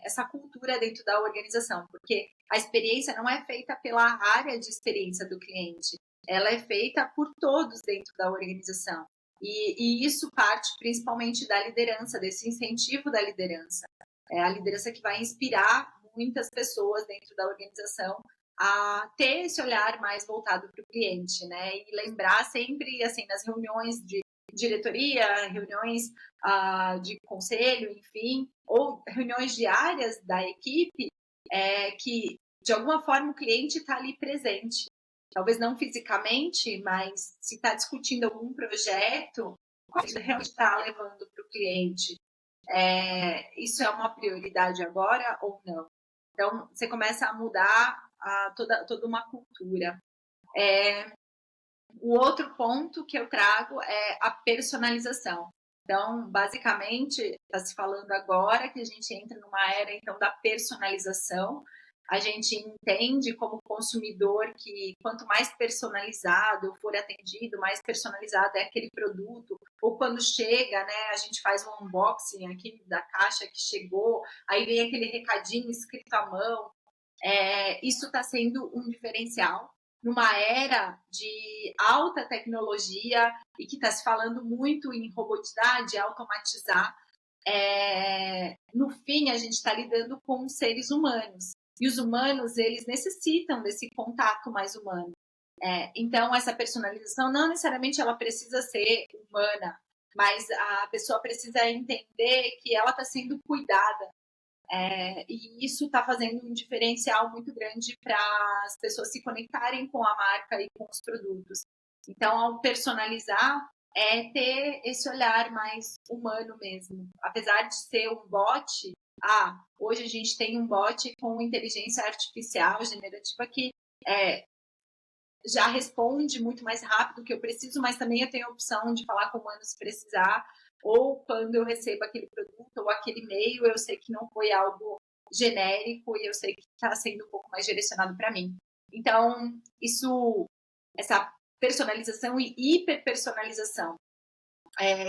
essa cultura dentro da organização, porque a experiência não é feita pela área de experiência do cliente, ela é feita por todos dentro da organização. E isso parte principalmente da liderança, desse incentivo da liderança. É a liderança que vai inspirar muitas pessoas dentro da organização a ter esse olhar mais voltado para o cliente, né? E lembrar sempre, assim, nas reuniões de diretoria, reuniões de conselho, enfim, ou reuniões diárias da equipe, que de alguma forma o cliente está ali presente. Talvez não fisicamente, mas se está discutindo algum projeto, realmente está levando para o cliente. Isso é uma prioridade agora ou não? Então, você começa a mudar toda uma cultura. O outro ponto que eu trago é a personalização. Então, basicamente, está se falando agora que a gente entra numa era, então, da personalização. A gente entende como consumidor que quanto mais personalizado for atendido, mais personalizado é aquele produto. Ou quando chega, né, a gente faz um unboxing aqui da caixa que chegou, aí vem aquele recadinho escrito à mão. Isso está sendo um diferencial numa era de alta tecnologia e que está se falando muito em robotizar, automatizar. No fim, a gente está lidando com seres humanos. E os humanos, eles necessitam desse contato mais humano. Então, essa personalização, não necessariamente ela precisa ser humana, mas a pessoa precisa entender que ela está sendo cuidada. E isso está fazendo um diferencial muito grande para as pessoas se conectarem com a marca e com os produtos. Então, ao personalizar, é ter esse olhar mais humano mesmo. Apesar de ser um bot, hoje a gente tem um bot com inteligência artificial generativa que já responde muito mais rápido do que eu preciso, mas também eu tenho a opção de falar com o humano se precisar, ou quando eu recebo aquele produto ou aquele e-mail, eu sei que não foi algo genérico e eu sei que está sendo um pouco mais direcionado para mim. Então, essa personalização e hiperpersonalização,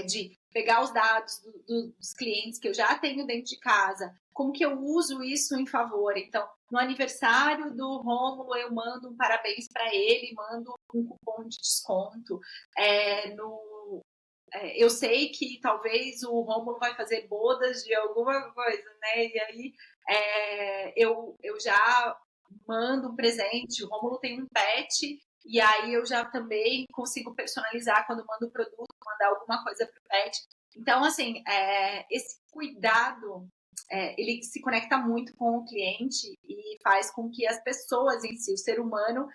de pegar os dados dos clientes que eu já tenho dentro de casa, como que eu uso isso em favor. Então, no aniversário do Rômulo, eu mando um parabéns para ele, mando um cupom de desconto. Eu sei que talvez o Rômulo vai fazer bodas de alguma coisa, né? E aí eu já mando um presente. O Rômulo tem um pet, e aí eu já também consigo personalizar quando mando o produto, mandar alguma coisa para o pet. Então, assim, esse cuidado, ele se conecta muito com o cliente e faz com que as pessoas em si, o ser humano,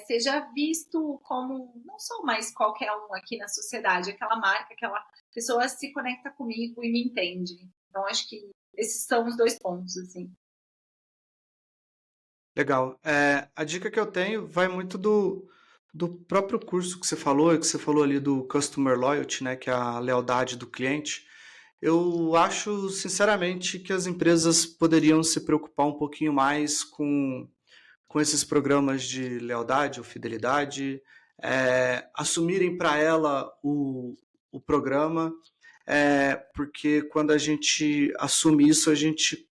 seja visto como não só mais qualquer um aqui na sociedade, aquela marca, aquela pessoa se conecta comigo e me entende. Então, acho que esses são os 2 pontos, assim. Legal. A dica que eu tenho vai muito do próprio curso que você falou ali do Customer Loyalty, né, que é a lealdade do cliente. Eu acho, sinceramente, que as empresas poderiam se preocupar um pouquinho mais com esses programas de lealdade ou fidelidade, assumirem para ela o programa, porque quando a gente assume isso, a gente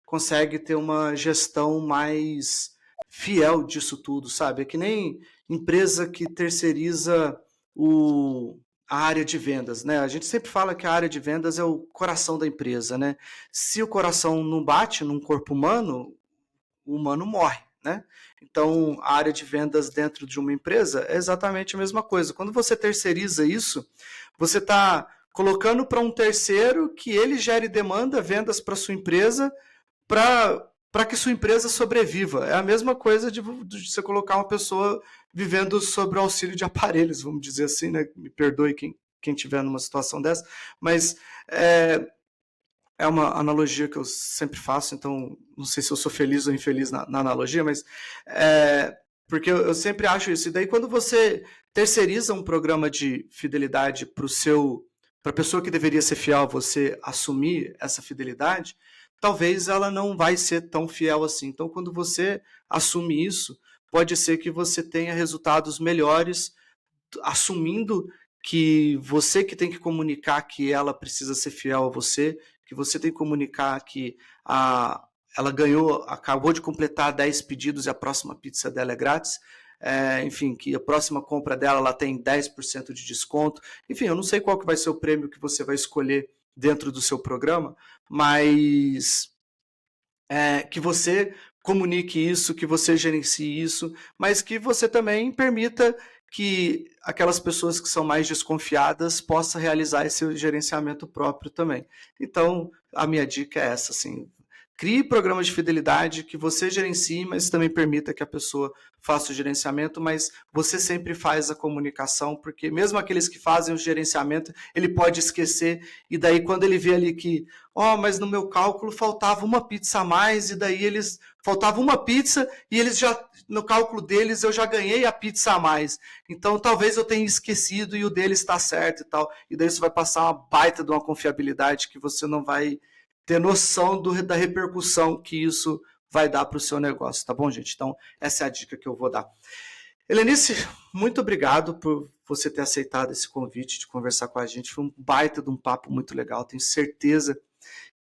consegue ter uma gestão mais fiel disso tudo, sabe? É que nem empresa que terceiriza a área de vendas, né? A gente sempre fala que a área de vendas é o coração da empresa, né? Se o coração não bate num corpo humano, o humano morre, né? Então, a área de vendas dentro de uma empresa é exatamente a mesma coisa. Quando você terceiriza isso, você está colocando para um terceiro que ele gere demanda, vendas para sua empresa, para que sua empresa sobreviva. É a mesma coisa de você colocar uma pessoa vivendo sobre o auxílio de aparelhos, vamos dizer assim, né? Me perdoe quem tiver numa situação dessa, mas é uma analogia que eu sempre faço, então não sei se eu sou feliz ou infeliz na analogia, mas porque eu sempre acho isso. E daí quando você terceiriza um programa de fidelidade para a pessoa que deveria ser fiel a você assumir essa fidelidade, talvez ela não vai ser tão fiel assim. Então, quando você assume isso, pode ser que você tenha resultados melhores, assumindo que você que tem que comunicar que ela precisa ser fiel a você, que você tem que comunicar que ela acabou de completar 10 pedidos e a próxima pizza dela é grátis. Enfim, que a próxima compra dela ela tem 10% de desconto. Enfim, eu não sei qual que vai ser o prêmio que você vai escolher dentro do seu programa, mas que você comunique isso, que você gerencie isso, mas que você também permita que aquelas pessoas que são mais desconfiadas possam realizar esse gerenciamento próprio também. Então, a minha dica é essa, assim, crie programas de fidelidade que você gerencie, mas também permita que a pessoa faça o gerenciamento, mas você sempre faz a comunicação, porque mesmo aqueles que fazem o gerenciamento, ele pode esquecer, e daí quando ele vê ali que, mas no meu cálculo faltava uma pizza a mais, e daí faltava uma pizza, e eles já, no cálculo deles, eu já ganhei a pizza a mais, então talvez eu tenha esquecido e o deles está certo e tal, e daí isso vai passar uma baita de uma confiabilidade que você não vai ter noção da repercussão que isso vai dar para o seu negócio, tá bom, gente? Então, essa é a dica que eu vou dar. Helenice, muito obrigado por você ter aceitado esse convite de conversar com a gente. Foi um baita de um papo muito legal. Tenho certeza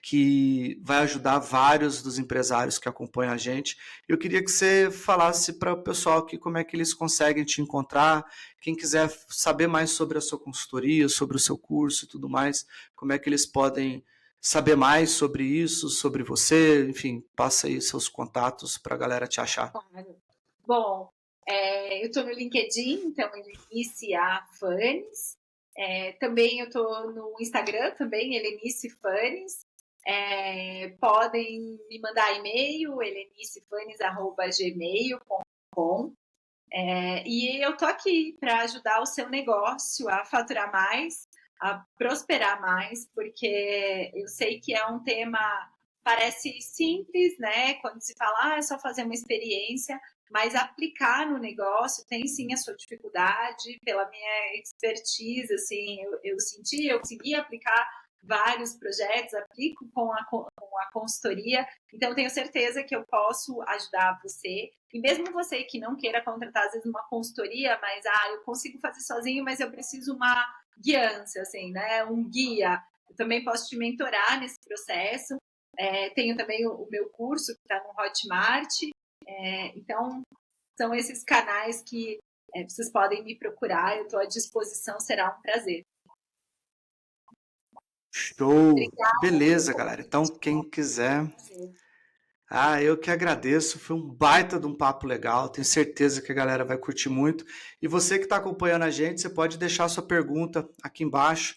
que vai ajudar vários dos empresários que acompanham a gente. Eu queria que você falasse para o pessoal aqui como é que eles conseguem te encontrar, quem quiser saber mais sobre a sua consultoria, sobre o seu curso e tudo mais, como é que eles podem saber mais sobre isso, sobre você, enfim, passa aí seus contatos para a galera te achar. Claro. Bom, eu estou no LinkedIn, então Helenice A. Fanes. Também eu estou no Instagram, também Helenice Fanes. Podem me mandar e-mail, helenicefanes@gmail.com. E eu tô aqui para ajudar o seu negócio a faturar mais, a prosperar mais, porque eu sei que é um tema, parece simples, né? Quando se fala, é só fazer uma experiência, mas aplicar no negócio tem sim a sua dificuldade. Pela minha expertise, assim, eu senti, eu consegui aplicar vários projetos, aplico com a consultoria, então eu tenho certeza que eu posso ajudar você. E mesmo você que não queira contratar, às vezes, uma consultoria, mas eu consigo fazer sozinho, mas eu preciso uma guiança, assim, né? Um guia. Eu também posso te mentorar nesse processo. Tenho também o meu curso que está no Hotmart. Então, são esses canais que vocês podem me procurar. Eu estou à disposição, será um prazer. Show! Obrigada Beleza, pelo galera. Então, convite. quem quiser. Prazer. Eu que agradeço. Foi um baita de um papo legal. Tenho certeza que a galera vai curtir muito. E você que está acompanhando a gente, você pode deixar sua pergunta aqui embaixo,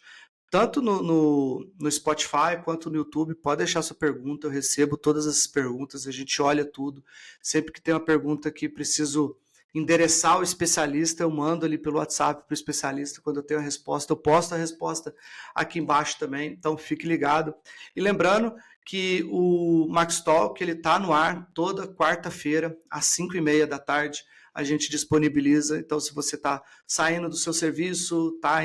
tanto no Spotify quanto no YouTube. Pode deixar sua pergunta. Eu recebo todas essas perguntas. A gente olha tudo. Sempre que tem uma pergunta que preciso endereçar o especialista, eu mando ali pelo WhatsApp para o especialista. Quando eu tenho a resposta, eu posto a resposta aqui embaixo também. Então, fique ligado. E lembrando que o Max Talk ele está no ar toda quarta-feira, às 5h30 da tarde. A gente disponibiliza. Então, se você está saindo do seu serviço, está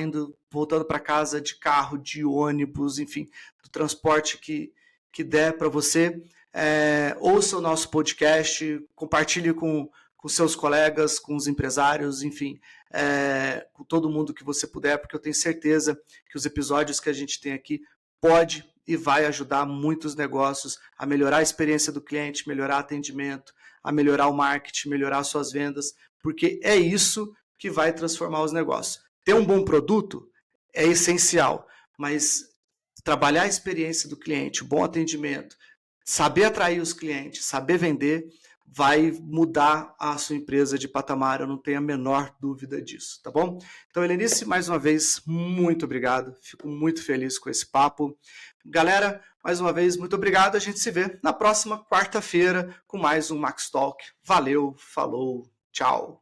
voltando para casa de carro, de ônibus, enfim, do transporte que der para você, ouça o nosso podcast, compartilhe com seus colegas, com os empresários, enfim, com todo mundo que você puder, porque eu tenho certeza que os episódios que a gente tem aqui pode e vai ajudar muitos negócios a melhorar a experiência do cliente, melhorar o atendimento, a melhorar o marketing, melhorar suas vendas, porque é isso que vai transformar os negócios. Ter um bom produto é essencial, mas trabalhar a experiência do cliente, o bom atendimento, saber atrair os clientes, saber vender, vai mudar a sua empresa de patamar, eu não tenho a menor dúvida disso, tá bom? Então, Helenice, mais uma vez, muito obrigado, fico muito feliz com esse papo. Galera, mais uma vez, muito obrigado, a gente se vê na próxima quarta-feira com mais um Max Talk. Valeu, falou, tchau!